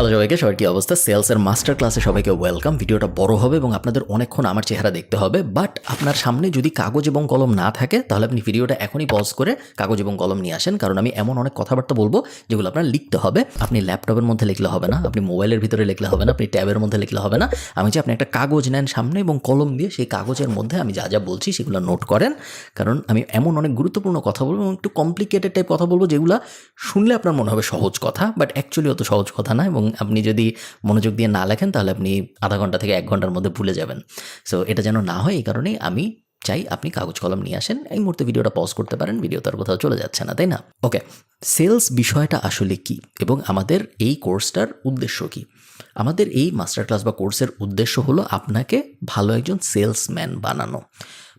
Hello সবাইকে, সবার কি অবস্থা? সেলসের মাস্টার ক্লাসে সবাইকে ওয়েলকাম। ভিডিওটা বড় হবে এবং আপনাদের অনেকক্ষণ আমার চেহারা দেখতে হবে, বাট আপনার সামনে যদি কাগজ এবং কলম না থাকে তাহলে আপনি ভিডিওটা এখনই পজ করে কাগজ এবং কলম নিয়ে আসেন, কারণ আমি এমন অনেক কথাবার্তা বলবো যেগুলো আপনার লিখতে হবে। আপনি ল্যাপটপের মধ্যে লিখলে হবে না, আপনি মোবাইলের ভিতরে লিখলে হবে না, আপনি ট্যাবের মধ্যে লিখলে হবে না। আমি চাই আপনি একটা কাগজ নেন সামনে এবং কলম দিয়ে সেই কাগজের মধ্যে আমি যা যা বলছি সেগুলো নোট করেন, কারণ আমি এমন অনেক গুরুত্বপূর্ণ কথা বলবো এবং একটু কমপ্লিকেটেড টাইপ কথা বলবো যেগুলো শুনলে আপনার মনে হবে সহজ কথা, বাট অ্যাকচুয়ালি অত সহজ কথা না। এবং আপনি যদি মনোযোগ দিয়ে না লেখেন তাহলে আপনি আধা ঘন্টা থেকে 1 ঘন্টার মধ্যে ভুলে যাবেন। সো এটা যেন না হয়, এই কারণেই আমি চাই আপনি কাগজ কলম নিয়ে আসেন। এই মুহূর্তে ভিডিওটা পজ করতে পারেন, ভিডিও তো আর কোথাও চলে যাচ্ছে না, তাই না? ওকে, সেলস বিষয়টা আসলে কি এবং আমাদের এই কোর্সটার উদ্দেশ্য কি? আমাদের এই মাস্টার ক্লাস বা কোর্সের উদ্দেশ্য হলো আপনাকে ভালো একজন সেলসম্যান বানানো।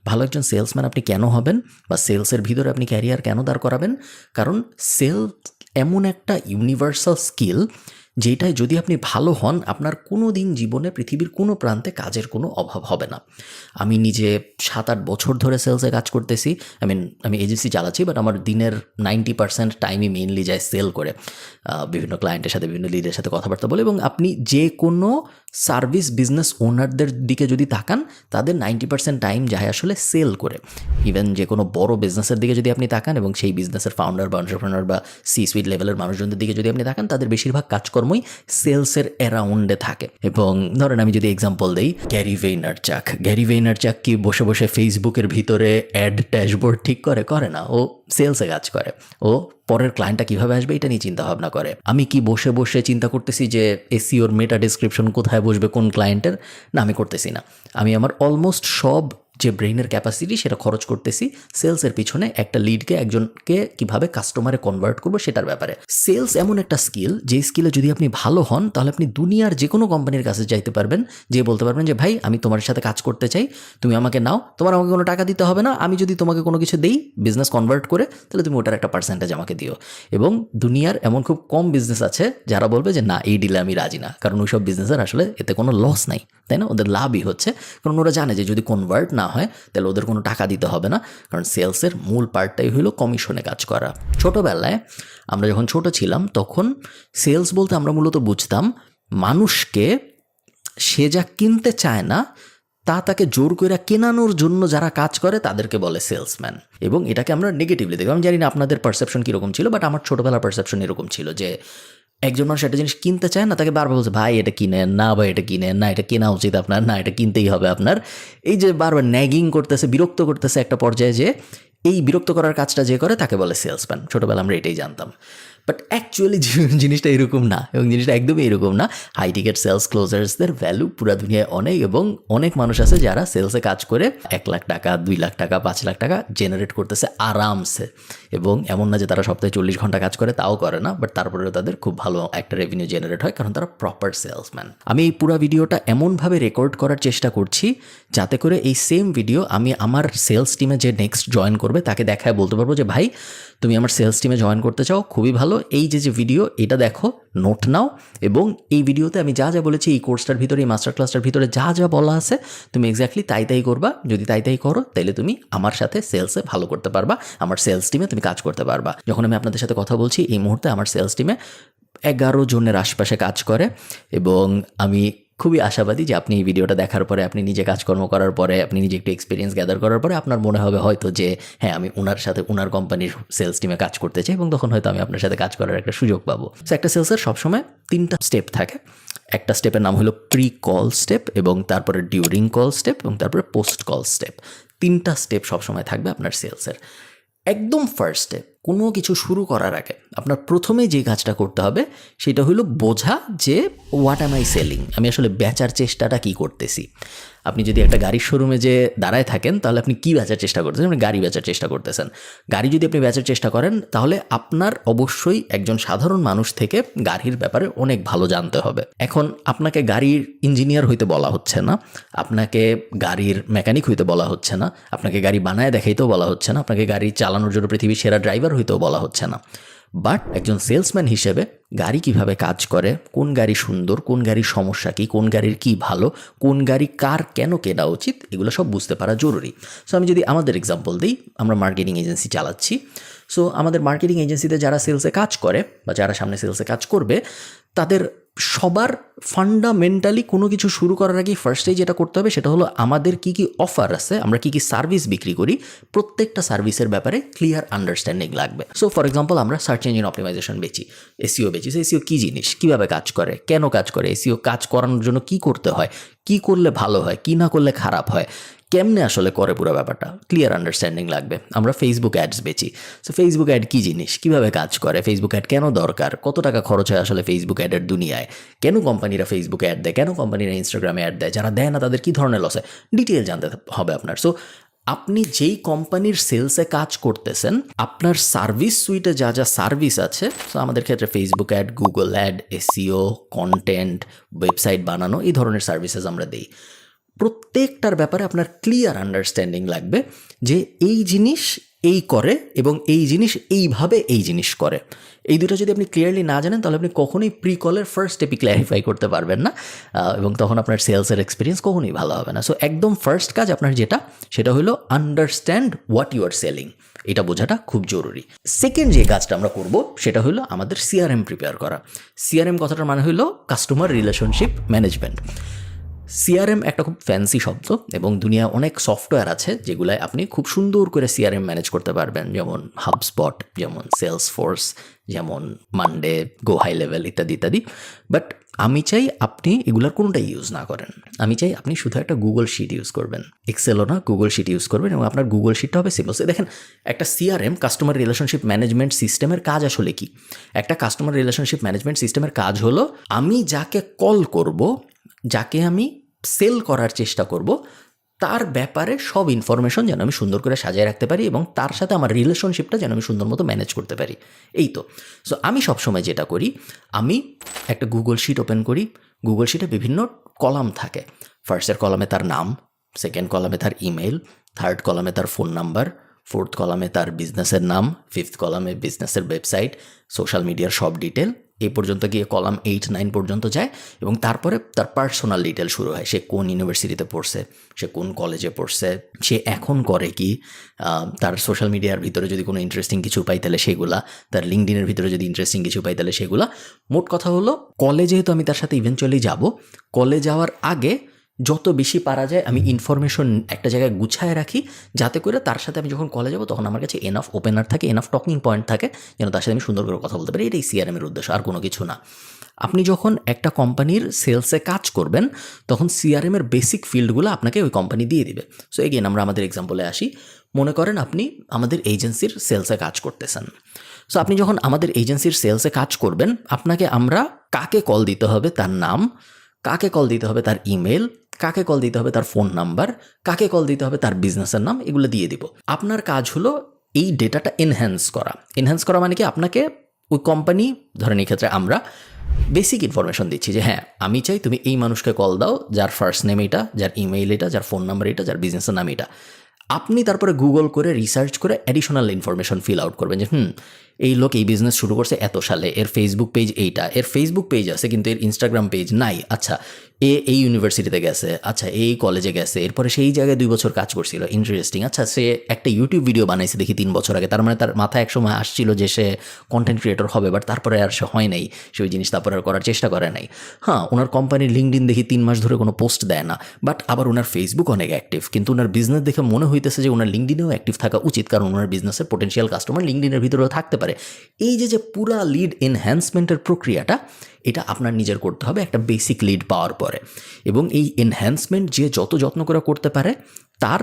ভালো একজন সেলসম্যান আপনি কেন হবেন বা সেলসের ভিতরে আপনি ক্যারিয়ার কেন দাঁড় করাবেন? কারণ সেলস এমন একটা ইউনিভার্সাল স্কিল যেটায় যদি আপনি ভালো হন, আপনার কোনো দিন জীবনে পৃথিবীর কোনো প্রান্তে কাজের কোনো অভাব হবে না। আমি নিজে 7-8 বছর ধরে সেলসে কাজ করতেছি। আমি এজেন্সি চালাচ্ছি, বাট আমার দিনের 90% টাইমই মেইনলি যায় সেল করে, বিভিন্ন ক্লায়েন্টের সাথে, বিভিন্ন লিডের সাথে কথাবার্তা বলে। এবং আপনি যে কোনো সার্ভিস বিজনেস ওনারদের দিকে যদি তাকান, তাদের 90% টাইম যায় আসলে সেল করে। ইভেন যে কোনো বড় বিজনেসের দিকে যদি আপনি তাকান এবং সেই বিজনেসের ফাউন্ডার বা এন্টারপ্রেনার বা সুইট লেভেলের মানুষজনদের দিকে যদি আপনি তাকান, তাদের বেশিরভাগ কাজকর্মই সেলসের অ্যারাউন্ডে থাকে। এবং ধরেন আমি যদি এক্সাম্পল দিই, গ্যারি ভেইনারচাক কি বসে বসে ফেসবুকের ভিতরে অ্যাড ড্যাশবোর্ড ঠিক করে না। ও সেলসে কাজ করে। ও পরের ক্লায়েন্টটা কীভাবে আসবে এটা নিয়ে চিন্তা ভাবনা করে। আমি কি বসে বসে চিন্তা করতেছি যে এসইওর মেটা ডেসক্রিপশন কোথায় বসবে কোন ক্লায়েন্টের? না, আমি করতেছি না। আমি আমার অলমোস্ট সব যে ব্রেইনের ক্যাপাসিটি সেটা খরচ করতেছি সেলসের পিছনে, একটা লিডকে একজনকে কিভাবে কাস্টমারে কনভার্ট করবো সেটার ব্যাপারে। সেলস এমন একটা স্কিল, যে স্কিলে যদি আপনি ভালো হন তাহলে আপনি দুনিয়ার যে কোনো কোম্পানির কাছে যাইতে পারবেন, যে বলতে পারবেন যে ভাই আমি তোমার সাথে কাজ করতে চাই, তুমি আমাকে নাও, তোমার আমাকে কোনো টাকা দিতে হবে না, আমি যদি তোমাকে কোনো কিছু দেই বিজনেস কনভার্ট করে, তাহলে তুমি ওটার একটা পার্সেন্টেজ আমাকে দিও। এবং দুনিয়ার এমন খুব কম বিজনেস আছে যারা বলবে যে না, এই ডিলে আমি রাজি না, কারণ ওইসব বিজনেসের আসলে এতে কোনো লস নাই, তাই না? ওদের লাভই হচ্ছে, কারণ ওরা জানে যে যদি কনভার্ট না হয় তাহলে ওদের কোনো টাকা দিতে হবে না, কারণ সেলসের মূল পার্টটাই হলো কমিশনে কাজ করা। ছোটোবেলায় আমরা যখন ছোট ছিলাম তখন সেলস বলতে আমরা মূলত বুঝতাম মানুষকে সে যা কিনতে চায় না তাকে জোর করে কেনানোর জন্য যারা কাজ করে তাদেরকে বলে সেলসম্যান। এবং এটাকে আমরা নেগেটিভলি দেখি। আমি জানি না আপনাদের পারসেপশন কীরকম ছিল, বাট আমার ছোটোবেলার পারসেপশন এরকম ছিল যে একজন মানুষ একটা জিনিস কিনতে চায় না, তাকে বারবার বলছে ভাই এটা কিনেন না, ভাই এটা কিনেন না, এটা কেনা উচিত আপনার, না এটা কিনতেই হবে আপনার। এই যে বারবার ন্যাগিং করতেছে, বিরক্ত করতেছে একটা পর্যায়ে, যে এই বিরক্ত করার কাজটা যে করে তাকে বলে সেলসম্যান। ছোটোবেলা আমরা এটাই জানতাম, বাট অ্যাকচুয়ালি জিনিসটা এরকম না, এবং জিনিসটা একদমই এরকম না। হাই টিকেট সেলস ক্লোজার্সদের ভ্যালু পুরো দুনিয়ায় অনেক, এবং অনেক মানুষ আছে যারা সেলসে কাজ করে 1 লাখ টাকা, 2 লাখ টাকা, 5 লাখ টাকা জেনারেট করতেছে আরামসে। এবং এমন না যে তারা সপ্তাহে 40 ঘন্টা কাজ করে, তাও করে না, বাট তারপরেও তাদের খুব ভালো একটা রেভিনিউ জেনারেট হয়, কারণ তারা প্রপার সেলসম্যান। আমি এই পুরো ভিডিওটা এমনভাবে রেকর্ড করার চেষ্টা করছি যাতে করে এই সেম ভিডিও আমি আমার সেলস টিমে যে নেক্সট জয়েন করবে তাকে দেখায় বলতে পারবো যে ভাই তুমি আমার সেলস টিমে জয়েন করতে চাও, খুবই ভালো, এই যে ভিডিও এটা দেখো, নোট নাও, এবং এই ভিডিওতে আমি যা যা বলেছি এই কোর্সটার ভিতরে, এই মাস্টার ক্লাসটার ভিতরে যা যা বলা আছে তুমি এক্স্যাক্টলি তাই করবা। যদি তাই করো তাহলে তুমি আমার সাথে সেলসে ভালো করতে পারবা, আমার সেলস টিমে তুমি কাজ করতে পারবা। যখন আমি আপনাদের সাথে কথা বলছি এই মুহূর্তে আমার সেলস টিমে 11 জনের আশপাশে কাজ করে, এবং আমি খুবই আশাবাদী যে আপনি এই ভিডিওটা দেখার পরে, আপনি নিজে কাজকর্ম করার পরে, আপনি নিজে একটু এক্সপিরিয়েন্স গ্যাদার করার পরে আপনার মনে হবে হয়তো যে হ্যাঁ আমি ওনার সাথে ওনার কোম্পানির সেলস টিমে কাজ করতে চাই, এবং তখন হয়তো আমি আপনার সাথে কাজ করার একটা সুযোগ পাবো। সো একটা সেলসের সবসময় 3টা স্টেপ থাকে। একটা স্টেপের নাম হলো প্রি কল স্টেপ, এবং তারপরে ডিউরিং কল স্টেপ, এবং তারপরে পোস্ট কল স্টেপ। 3টা স্টেপ সবসময় থাকবে আপনার সেলসের। একদম ফার্স্ট স্টেপ, কোনো কিছু শুরু করার আগে আপনার প্রথমে যে কাজটা করতে হবে সেটা হলো বোঝা যে হোয়াট অ্যাম আই সেলিং, আমি আসলে বেচার চেষ্টাটা কি করতেছি। আপনি যদি একটা গাড়ির শোরুমে যে দাঁড়ায় থাকেন তাহলে আপনি কী বেচার চেষ্টা করতেছেন? আপনি গাড়ি বেচার চেষ্টা করতেছেন। গাড়ি যদি আপনি বেচার চেষ্টা করেন তাহলে আপনার অবশ্যই একজন সাধারণ মানুষ থেকে গাড়ির ব্যাপারে অনেক ভালো জানতে হবে। এখন আপনাকে গাড়ির ইঞ্জিনিয়ার হইতে বলা হচ্ছে না, আপনাকে গাড়ির মেকানিক হইতে বলা হচ্ছে না, আপনাকে গাড়ি বানায় দেখাইতেও বলা হচ্ছে না, আপনাকে গাড়ি চালানোর জন্য পৃথিবীর সেরা ড্রাইভার হইতেও বলা হচ্ছে না। বাট একজন সেলসম্যান হিসেবে গাড়ি কিভাবে কাজ করে, কোন গাড়ি সুন্দর, কোন গাড়ির সমস্যা কী, কোন গাড়ির কী ভালো, কোন গাড়ি কার কেন কেনা উচিত, এগুলো সব বুঝতে পারা জরুরি। সো আমি যদি আমাদের এক্সাম্পল দিই, আমরা মার্কেটিং এজেন্সি চালাচ্ছি। সো আমাদের মার্কেটিং এজেন্সিতে যারা সেলসে কাজ করে বা যারা সামনে সেলসে কাজ করবে, তাদের সবার ফান্ডামেন্টালি কোনো কিছু শুরু করার আগেই ফার্স্টেই যেটা করতে হবে সেটা হলো আমাদের কী কী অফার আছে, আমরা কী কী সার্ভিস বিক্রি করি, প্রত্যেকটা সার্ভিসের ব্যাপারে ক্লিয়ার আন্ডারস্ট্যান্ডিং লাগবে। সো ফর এক্সাম্পল আমরা সার্চ ইঞ্জিন অপটিমাইজেশন বেচি, এসইও বেচি। এসইও কী জিনিস, কীভাবে কাজ করে, কেন কাজ করে, এসইও কাজ করানোর জন্য কী করতে হয়, কী করলে ভালো হয়, কী না করলে খারাপ হয়, কেমনে আসলে করে পুরো ব্যাপারটা ক্লিয়ার আন্ডারস্ট্যান্ডিং লাগবে। আমরা ফেসবুক অ্যাডস বেচি, সো ফেসবুক অ্যাড কী জিনিস, কীভাবে কাজ করে, ফেসবুক অ্যাড কেন দরকার, কত টাকা খরচ হয় আসলে ফেসবুক অ্যাডের দুনিয়ায়, কেন কোম্পানিরা ফেসবুকে অ্যাড দেয়, কেন কোম্পানিরা ইনস্টাগ্রামে অ্যাড দেয়, যারা দেয় না তাদের কী ধরনের লস হয়, ডিটেল জানতে হবে আপনার। সো আপনি যেই কোম্পানির সেলসে কাজ করতেছেন, আপনার সার্ভিস সুইটে যা যা সার্ভিস আছে, সো আমাদের ক্ষেত্রে Facebook ad, Google ad, SEO, content, website বানানো, এই ধরনের সার্ভিসেস আমরা দিই। প্রত্যেকটার ব্যাপারে আপনার ক্লিয়ার আন্ডারস্ট্যান্ডিং লাগবে যে এই জিনিস এই করে এবং এই জিনিস এইভাবে এই জিনিস করে। এই দুটো যদি আপনি ক্লিয়ারলি না জানেন তাহলে আপনি কখনোই প্রি কলের ফার্স্ট স্টেপই ক্ল্যারিফাই করতে পারবেন না, এবং তখন আপনার সেলসের এক্সপিরিয়েন্স কখনোই ভালো হবে না। সো একদম ফার্স্ট কাজ আপনার যেটা, সেটা হলো understand what you are selling, এটা বোঝাটা খুব জরুরি। সেকেন্ড যে কাজটা আমরা করব সেটা হলো আমাদের সিআরএম প্রিপেয়ার করা। সিআরএম কথাটার মানে হলো কাস্টমার রিলেশনশিপ ম্যানেজমেন্ট। সিআরএম একটা খুব ফ্যান্সি শব্দ এবং দুনিয়া অনেক সফটওয়্যার আছে যেগুলায় আপনি খুব সুন্দর করে সিআরএম ম্যানেজ করতে পারবেন, যেমন হাবস্পট, যেমন সেলসফোর্স, যেমন মানডে, গো হাই লেভেল ইত্যাদি ইত্যাদি। বাট আমি চাই আপনি এগুলার কোনোটাই ইউজ না করেন। আমি চাই আপনি শুধু একটা গুগল শিট ইউজ করবেন, এক্সেলও না, গুগল শিট ইউজ করবেন এবং আপনার গুগল শিটটা হবে সিম্পল। দেখেন, একটা সিআরএম কাস্টমার রিলেশনশিপ ম্যানেজমেন্ট সিস্টেমের কাজ আসলে কি? একটা কাস্টমার রিলেশনশিপ ম্যানেজমেন্ট সিস্টেমের কাজ হলো আমি যাকে কল করব, যাকে আমি সেল করার চেষ্টা করব, তার ব্যাপারে সব ইনফরমেশন যেন আমি সুন্দর করে সাজিয়ে রাখতে পারি এবং তার সাথে আমার রিলেশনশিপটা যেন আমি সুন্দর মতো ম্যানেজ করতে পারি। এই তো। সো আমি সবসময় যেটা করি, আমি একটা গুগল শিট ওপেন করি। গুগল শিটে বিভিন্ন কলাম থাকে। ফার্স্টের কলামে তার নাম, সেকেন্ড কলামে তার ইমেল, থার্ড কলামে তার ফোন নাম্বার, ফোর্থ কলামে তার বিজনেসের নাম, ফিফথ কলামে বিজনেসের ওয়েবসাইট, সোশ্যাল মিডিয়ার সব ডিটেল, এই পর্যন্ত গিয়ে কলাম 8, 9 পর্যন্ত যায় এবং তারপরে তার পার্সোনাল ডিটেল শুরু হয়। সে কোন ইউনিভার্সিটিতে পড়ছে, সে কোন কলেজে পড়ছে, সে এখন করে কি, তার সোশ্যাল মিডিয়ার ভিতরে যদি কোনো ইন্টারেস্টিং কিছু পাই তাহলে সেগুলা, তার লিঙ্কডিনের ভিতরে যদি ইন্টারেস্টিং কিছু পাই তাহলে সেগুলা। মোট কথা হলো, কলেজে যেহেতু আমি তার সাথে ইভেনচুয়ালি যাব, কলে যাওয়ার আগে যত বেশি পারা যায় আমি ইনফরমেশন একটা জায়গায় গুছায় রাখি, যাতে করে তার সাথে আমি যখন কলে যাব তখন আমার কাছে এনাফ ওপেনার থাকে, এনাফ টকিং পয়েন্ট থাকে, যেন তার সাথে আমি সুন্দর করে কথা বলতে পারি। এটাই সিআরএমের উদ্দেশ্য, আর কোনো কিছু না। আপনি যখন একটা কোম্পানির সেলসে কাজ করবেন তখন সিআরএমের বেসিক ফিল্ডগুলো আপনাকে ওই কোম্পানি দিয়ে দিবে। সো এগেন আমরা আমাদের এক্সাম্পলে আসি। মনে করেন আপনি আমাদের এজেন্সির সেলসে কাজ করতেছেন। সো আপনি যখন আমাদের এজেন্সির সেলসে কাজ করবেন, আপনাকে আমরা কাকে কল দিতে হবে তার নাম, কাকে কল দিতে হবে তার ইমেল, কাকে কল দিতে হবে তার ফোন নাম্বার, কাকে কল দিতে হবে তার বিজনেসের নাম, এগুলো দিয়ে দিব। আপনার কাজ হলো এই ডেটাটা এনহ্যান্স করা। এনহ্যান্স করা মানে কি, আপনাকে ওই কোম্পানি, ধরেন এই ক্ষেত্রে আমরা বেসিক ইনফরমেশন দিচ্ছি যে হ্যাঁ আমি চাই তুমি এই মানুষকে কল দাও যার ফার্স্ট নেম এটা, যার ইমেইল এটা, যার ফোন নাম্বার এটা, যার বিজনেসের নাম এটা। আপনি তারপরে গুগল করে রিসার্চ করে অ্যাডিশনাল ইনফরমেশন ফিল আউট করবেন যে এই লোক এই বিজনেস শুরু করছে এত সালে, এর ফেসবুক পেজ এইটা, এর ফেসবুক পেজ আছে কিন্তু এর ইনস্টাগ্রাম পেজ নাই, আচ্ছা এই ইউনিভার্সিটিতে গেছে, আচ্ছা এই কলেজে গেছে, এরপরে সেই জায়গায় 2 বছর কাজ করছিল, ইন্টারেস্টিং, আচ্ছা সে একটা ইউটিউব ভিডিও বানাইছে দেখি 3 বছর আগে, তার মানে তার মাথায় একসময় আসছিল যে সে কন্টেন্ট ক্রিয়েটর হবে, বাট তারপরে আর সে হয় নাই, সে ওই জিনিস তারপরে আর করার চেষ্টা করে নাই। হ্যাঁ, ওনার কোম্পানির লিঙ্কডিন দেখি 3 মাস ধরে কোনো পোস্ট দেয় না, বাট আবার ওনার ফেসবুক অনেক অ্যাক্টিভ, কিন্তু ওনার বিজনেস দেখে মনে হইতেছে যে ওনার লিঙ্কডিনেও অ্যাক্টিভ থাকা উচিত, কারণ ওনার বিজনেসের পোটেনশিয়াল কাস্টমার লিঙ্কডিনের ভিতরেও থাকতে পারে। এই যে পুরা লিড এনহ্যান্সমেন্টের প্রক্রিয়াটা, এটা আপনার নিজের করতে হবে একটা বেসিক লিড পাওয়ার পরে, এবং এই এনহ্যান্সমেন্ট যে যত যত্ন করে করতে পারে তার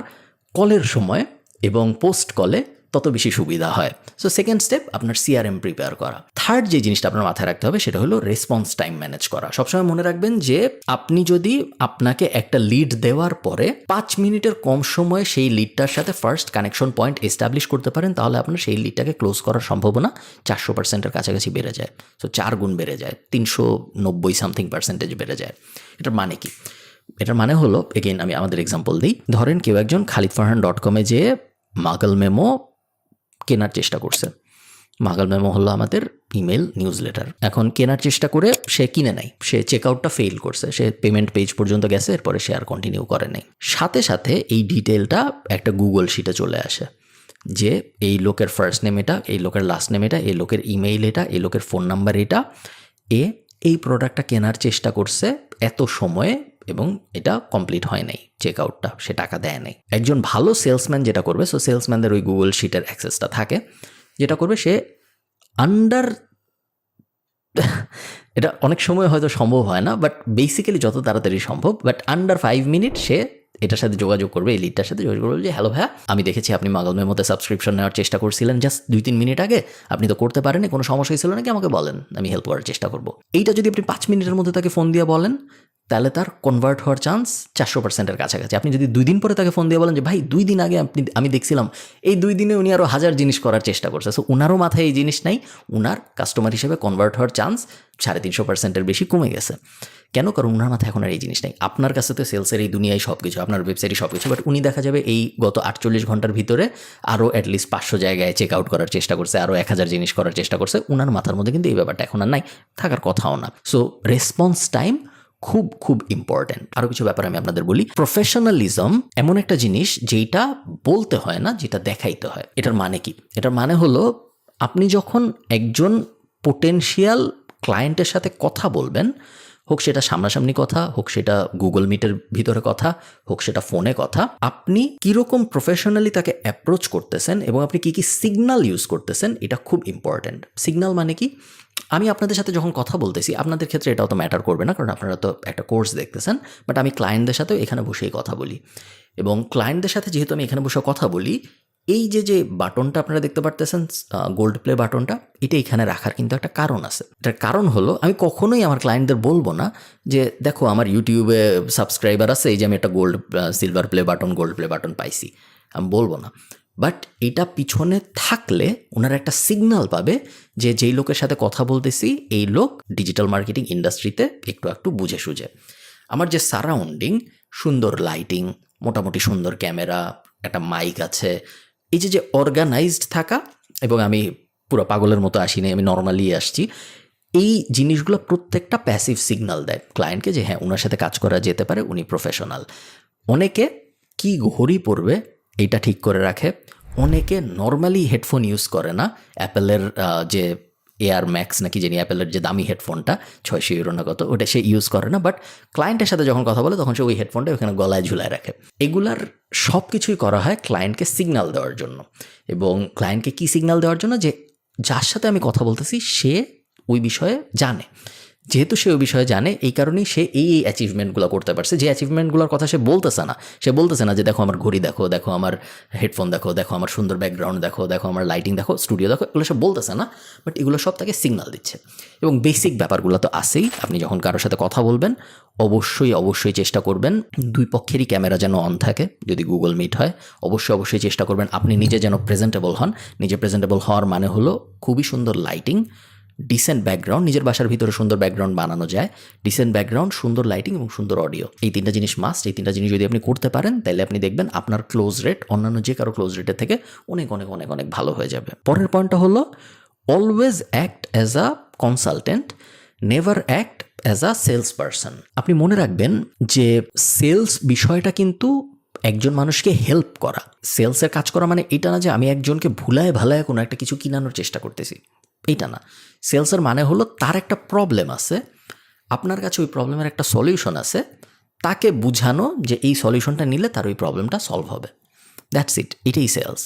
কলের সময় এবং পোস্ট কলে তত বেশি সুবিধা হয়। সো সেকেন্ড স্টেপ আপনার সিআরএম প্রিপেয়ার করা। থার্ড যে জিনিসটা আপনার মাথায় রাখতে হবে সেটা হলো রেসপন্স টাইম ম্যানেজ করা। সবসময় মনে রাখবেন যে আপনি যদি আপনাকে একটা লিড দেওয়ার পরে 5 মিনিটের কম সময়ে সেই লিডটার সাথে ফার্স্ট কানেকশন পয়েন্ট এস্টাবলিশ করতে পারেন, তাহলে আপনার সেই লিডটাকে ক্লোজ করার সম্ভাবনা 400%-এর কাছাকাছি বেড়ে যায়। সো 4 গুণ বেড়ে যায়, 390 সামথিং পার্সেন্টেজ বেড়ে যায়। এটার মানে কি? এটার মানে হলো, এগেইন আমি আমাদের এক্সাম্পল দিই। ধরেন কেউ একজন khalidfarhan.com-এ যেয়ে মাগল মেমো কেনার চেষ্টা করছে। মাগল মেমো হলো আমাদের ইমেল নিউজ লেটার। এখন কেনার চেষ্টা করে সে কিনে নাই, সে চেক আউটটা ফেল করছে, সে পেমেন্ট পেজ পর্যন্ত গেছে, এরপরে সে আর কন্টিনিউ করে নাই। সাথে সাথে এই ডিটেলটা একটা গুগল শিটে চলে আসে যে এই লোকের ফার্স্ট নেম এটা, এই লোকের লাস্ট নেম এটা, এই লোকের ইমেইল এটা, এই লোকের ফোন নাম্বার এটা, এ এই প্রোডাক্টটা কেনার চেষ্টা করছে এত সময়ে এবং এটা কমপ্লিট হয় নাই, চেক আউটটা, সে টাকা দেয় নাই। একজন ভালো সেলসম্যান যেটা করবে, সো সেলসম্যানদের ওই গুগল শিটের অ্যাক্সেসটা থাকে, যেটা করবে সে আন্ডার এটা অনেক সময় হয়তো সম্ভব হয় না, বাট বেসিক্যালি যত তাড়াতাড়ি সম্ভব, বাট আন্ডার 5 মিনিট সে এটার সাথে যোগাযোগ করবে, এই লিডটার সাথে যোগাযোগ করবে যে হ্যালো ভাইয়া, আমি দেখেছি আপনি মাগল মেমোতে সাবস্ক্রিপশন নেওয়ার চেষ্টা করছিলেন জাস্ট 2-3 মিনিট আগে, আপনি তো করতে পারেন, কোনো সমস্যা ছিল নাকি আমাকে বলেন, আমি হেল্প করার চেষ্টা করবো। এইটা যদি আপনি 5 মিনিটের মধ্যে তাকে ফোন দিয়ে বলেন, তাহলে তার কনভার্ট হওয়ার চান্স 400%-এর কাছাকাছি। আপনি যদি 2 দিন পরে তাকে ফোন দিয়ে বলেন যে ভাই 2 দিন আগে আমি দেখছিলাম, এই 2 দিনে উনি আরও 1000 জিনিস করার চেষ্টা করছে, সো উনারও মাথায় এই জিনিস নাই, উনার কাস্টমার হিসেবে কনভার্ট হওয়ার চান্স 350%-এর বেশি কমে গেছে। কেন? কারণ উনার মাথায় এখন আর এই জিনিস নাই। আপনার কাছে তো সেলসের এই দুনিয়ায় সব কিছু, আপনার ওয়েবসাইটে সব কিছু, বাট উনি দেখা যাবে এই গত 48 ঘন্টার ভিতরে আরও অ্যাটলিস্ট 500 জায়গায় চেক আউট করার চেষ্টা করছে, আরও 1000 জিনিস করার চেষ্টা করছে। উনার মাথার মধ্যে কিন্তু এই ব্যাপারটা এখন আর নাই, থাকার কথাও না। সো রেসপন্স টাইম খুব খুব ইম্পর্ট্যান্ট। আরও কিছু ব্যাপার আমি আপনাদের বলি। প্রফেশনালিজম এমন একটা জিনিস যেটা বলতে হয় না, যেটা দেখাইতে হয়। এটার মানে কি? এটার মানে হলো আপনি যখন একজন পোটেনশিয়াল ক্লায়েন্টের সাথে কথা বলবেন, হোক সেটা সামনাসামনি কথা, হোক সেটা গুগল মিটের ভিতরে কথা, হোক সেটা ফোনে কথা, আপনি কীরকম প্রফেশনালি তাকে অ্যাপ্রোচ করতেছেন এবং আপনি কী কী সিগন্যাল ইউজ করতেছেন, এটা খুব ইম্পর্ট্যান্ট। সিগন্যাল মানে কি? আমি আপনাদের সাথে যখন কথা বলতেছি, আপনাদের ক্ষেত্রে এটাও তো ম্যাটার করবে না, কারণ আপনারা তো একটা কোর্স দেখতেছেন, বাট আমি ক্লায়েন্টদের সাথেও এখানে বসেই কথা বলি, এবং ক্লায়েন্টদের সাথে যেহেতু আমি এখানে বসে কথা বলি, এই যে বাটনটা আপনারা দেখতে পারতেছেন, গোল্ড প্লে বাটনটা, এটা এখানে রাখার কিন্তু একটা কারণ আছে। এটার কারণ হলো আমি কখনোই আমার ক্লায়েন্টদের বলবো না যে দেখো আমার ইউটিউবে সাবস্ক্রাইবার আছে, এই যে আমি একটা silver play button, gold play button পাইছি, আমি বলবো না। বাট এটা পিছনে থাকলে ওনারা একটা সিগন্যাল পাবে যে যেই লোকের সাথে কথা বলতেছি এই লোক ডিজিটাল মার্কেটিং ইন্ডাস্ট্রিতে একটু বুঝে সুঝে। আমার যে সারাউন্ডিং, সুন্দর লাইটিং, মোটামুটি সুন্দর ক্যামেরা, একটা মাইক আছে, এই যে অর্গানাইজড থাকা, এবং আমি পুরো পাগলের মতো আসিনি, আমি নর্মালি আসছি, এই জিনিসগুলো প্রত্যেকটা প্যাসিভ সিগন্যাল দেয় ক্লায়েন্টকে যে হ্যাঁ ওনার সাথে কাজ করা যেতে পারে, উনি প্রফেশনাল। অনেকে কি ঘড়ি পরবে এইটা ঠিক করে রাখে, অনেকে নর্মালি হেডফোন ইউজ করে না, অ্যাপেলের যে এয়ার ম্যাক্স নাকি জানি অ্যাপেলের যে দামি হেডফোনটা 600 ইউরো না কত, ওটা সে ইউজ করে না, বাট ক্লায়েন্টের সাথে যখন কথা বলে তখন সে ওই হেডফোনটা ওখানে গলায় ঝুলায় রাখে। এগুলার সব কিছুই করা হয় ক্লায়েন্টকে সিগন্যাল দেওয়ার জন্য। এবং ক্লায়েন্টকে কি সিগন্যাল দেওয়ার জন্য? যে যার সাথে আমি কথা বলতেছি সে ওই বিষয়ে জানে, যেহেতু সে ওই বিষয়ে জানে, এই কারণেই সে এই অ্যাচিভমেন্টগুলো করতে পারছে, যে অ্যাচিভমেন্টগুলোর কথা সে বলতেছে না যে দেখো আমার ঘড়ি দেখো, দেখো আমার হেডফোন দেখো, দেখো আমার সুন্দর ব্যাকগ্রাউন্ড দেখো, দেখো আমার লাইটিং দেখো, স্টুডিও দেখো, এগুলো সব বলতেছে না, বাট এগুলো সব তাকে সিগন্যাল দিচ্ছে। এবং বেসিক ব্যাপারগুলো তো আছেই। আপনি যখন কারোর সাথে কথা বলবেন অবশ্যই চেষ্টা করবেন দুই পক্ষেরই ক্যামেরা যেন অন থাকে, যদি গুগল মিট হয় অবশ্যই চেষ্টা করবেন আপনি নিজে যেন প্রেজেন্টেবল হন। নিজে প্রেজেন্টেবল হওয়ার মানে হলো খুবই সুন্দর লাইটিং, ডিসেন্ট ব্যাকগ্রাউন্ড, নিজের বাসার ভিতরে সুন্দর ব্যাকগ্রাউন্ড বানানো যায়, ডিসেন্ট ব্যাকগ্রাউন্ড, সুন্দর লাইটিং এবং সুন্দর অডিও, এই 3টা জিনিস মাস্ট। এই 3টা জিনিস যদি আপনি করতে পারেন তাহলে আপনি দেখবেন আপনার ক্লোজ রেট অন্যান্য যে কারো ক্লোজ রেটের থেকে অনেক ভালো হয়ে যাবে। পরের পয়েন্টটা হলো always act as a consultant, never act as a sales person. আপনি মনে রাখবেন যে সেলস বিষয়টা কিন্তু একজন মানুষকে হেল্প করা। সেলসের কাজ করা মানে এটা না যে আমি একজনকে ভুলায় ভালায় কোনো একটা কিছু কিনানোর চেষ্টা করতেছি, এইটা না। সেলসের মানে হলো তার একটা প্রবলেম আছে, আপনার কাছে ওই প্রবলেমের একটা সলিউশন আছে, তাকে বুঝানো যে এই সলিউশনটা নিলে তার ওই প্রবলেমটা সলভ হবে, দ্যাটস ইট, এটাই সেলস।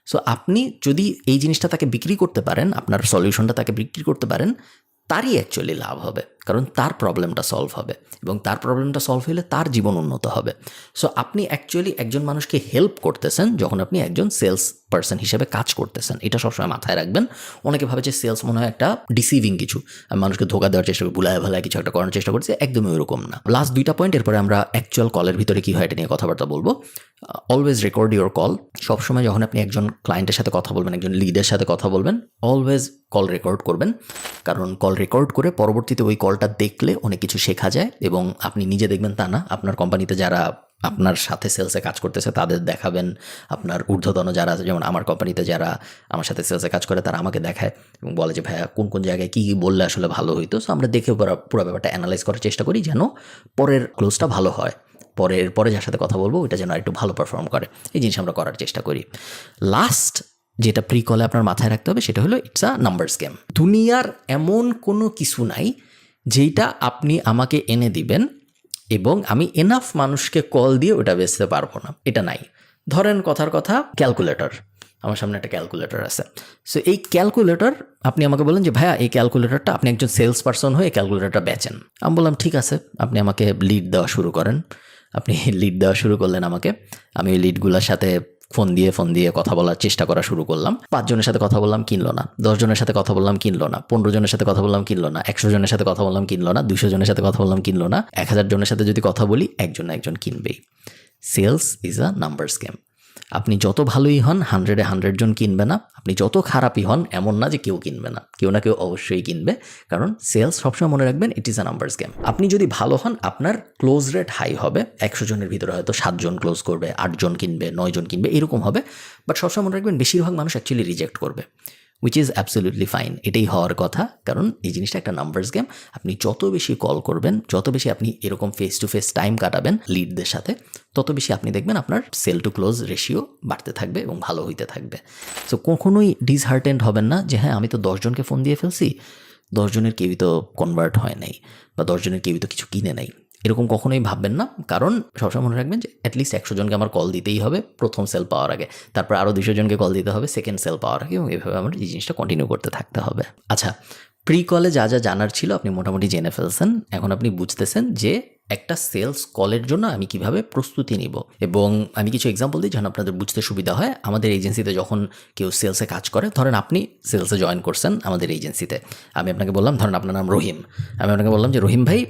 সো আপনি যদি এই জিনিসটা তাকে বিক্রি করতে পারেন, আপনার সলিউশনটা তাকে বিক্রি করতে পারেন, তারই অ্যাকচুয়ালি লাভ হবে, কারণ তার প্রবলেমটা সলভ হবে এবং তার প্রবলেমটা সলভ হলে তার জীবন উন্নত হবে। সো আপনি অ্যাকচুয়ালি একজন মানুষকে হেল্প করতেছেন যখন আপনি একজন সেলস পার্সন হিসেবে কাজ করতেছেন, এটা সবসময় মাথায় রাখবেন। অনেকে ভাবে যে সেলস মনে হয় একটা ডিসিভিং কিছু, আমি মানুষকে ধোকা দেওয়ার চেষ্টা করি, ভুলায় ভালায় কিছু একটা করার চেষ্টা করছি, একদমই ওরকম না। লাস্ট 2টা পয়েন্ট, এরপরে আমরা অ্যাকচুয়াল কলের ভিতরে কী হয় এটা নিয়ে কথাবার্তা বলবো। Always record your call. সবসময় যখন আপনি একজন ক্লায়েন্টের সাথে কথা বলবেন, একজন লিডের সাথে কথা বলবেন, অলওয়েজ কল রেকর্ড করবেন, কারণ কল রেকর্ড করে পরবর্তীতে ওই কলটা দেখলে অনেক কিছু শেখা যায়। এবং আপনি নিজে দেখবেন তা না, আপনার কোম্পানিতে যারা আপনার সাথে সেলসে কাজ করতেছে তাদের দেখাবেন, আপনার ঊর্ধ্বতন যারা আছে, যেমন আমার কোম্পানিতে যারা আমার সাথে সেলসে কাজ করে তারা আমাকে দেখায় এবং বলে যে ভাইয়া কোন জায়গায় কী বললে আসলে ভালো হইতো। সো আমরা দেখে পুরো ব্যাপারটা অ্যানালাইজ করার চেষ্টা করি যেন পরের ক্লোজটা ভালো হয়, পরে যার সাথে কথা বলবো ওইটা যেন একটু ভালো পারফর্ম করে, এই জিনিস আমরা করার চেষ্টা করি। লাস্ট যেটা প্রি কলে আপনার মাথায় রাখতে হবে সেটা হলো ইটস আ নাম্বারস গেম। দুনিয়ার এমন কোনো কিছু নাই যেইটা আপনি আমাকে এনে দিবেন এবং আমি এনাফ মানুষকে কল দিয়ে ওটা বেচতে পারবো না, এটা নাই। ধরেন কথার কথা ক্যালকুলেটর, আমার সামনে একটা ক্যালকুলেটর আছে। সো এই ক্যালকুলেটর আপনি আমাকে বলেন যে ভাইয়া এই ক্যালকুলেটরটা, আপনি একজন সেলস পারসন হয়ে ক্যালকুলেটরটা বেচেন। আমি বললাম ঠিক আছে, আপনি আমাকে লিড দেওয়া শুরু করেন। আপনি লিড দেওয়া শুরু করলেন আমাকে, আমি ওই লিডগুলোর সাথে ফোন দিয়ে কথা বলার চেষ্টা করা শুরু করলাম। 5 জনের সাথে কথা বললাম, কিনলো না। 10 জনের সাথে কথা বললাম, কিনলো না। 15 জনের সাথে কথা বললাম, কিনলো না। 100 জনের সাথে কথা বললাম, কিনলো না। 200 জনের সাথে কথা বললাম, কিনলো না। 1000 জনের সাথে যদি কথা বলি, একজন না একজন কিনবেই। Sales is a numbers game. আপনি যত ভালোই হন, 100-এ 100 জন কিনবে না। আপনি যত খারাপই হন, এমন না যে কেউ কিনবে না, কেউ না কেউ অবশ্যই কিনবে। কারণ সেলস সবসময় মনে রাখবেন, it is a numbers game. আপনি যদি ভালো হন, আপনার ক্লোজ রেট হাই হবে। 100 জনের ভিতরে হয়তো 7 জন ক্লোজ করবে, 8 জন কিনবে, 9 জন কিনবে, এরকম হবে। বাট সবসময় মনে রাখবেন, বেশিরভাগ মানুষ অ্যাকচুয়ালি রিজেক্ট করবে, উইচ ইজ অ্যাবসলিউটলি ফাইন। এটাই হওয়ার কথা, কারণ এই জিনিসটা একটা নাম্বারস গেম। আপনি যত বেশি কল করবেন, যত বেশি আপনি এরকম ফেস টু ফেস টাইম কাটাবেন লিডদের সাথে, তত বেশি আপনি দেখবেন আপনার সেল টু ক্লোজ রেশিও বাড়তে থাকবে এবং ভালো হইতে থাকবে। সো কখনোই ডিসহার্টেন্ড হবেন না যে হ্যাঁ আমি তো 10 জনকে ফোন দিয়ে ফেলছি, 10 জনের কেউই তো কনভার্ট হয় নাই, বা 10 জনের কেউই তো কিছু কিনে নাই, এরকম কখনোই ভাববেন না। কারণ সবসময় মনে রাখবেন যে অ্যাটলিস্ট 100 জনকে আমার কল দিতেই হবে প্রথম সেল পাওয়ার আগে, তারপর আরও 200 জনকে কল দিতে হবে সেকেন্ড সেল পাওয়ার আগে, এবং এভাবে আমার এই জিনিসটা কন্টিনিউ করতে থাকতে হবে। আচ্ছা, প্রি কলে যা যা জানার ছিল আপনি মোটামুটি জেনে ফেলছেন। এখন আপনি বুঝতেছেন যে একটা সেলস কলের জন্য আমি কিভাবে প্রস্তুতি নিব, এবং আমি কিছু এক্সাম্পল দিই যেন আপনাদের বুঝতে সুবিধা হয়। আমাদের এজেন্সিতে যখন কেউ সেলসে কাজ করে, ধরেন আপনি সেলসে জয়েন করছেন আমাদের এজেন্সিতে, আমি আপনাকে বললাম, ধরেন আপনার নাম রহিম, আমি আপনাকে বললাম যে রহিম ভাই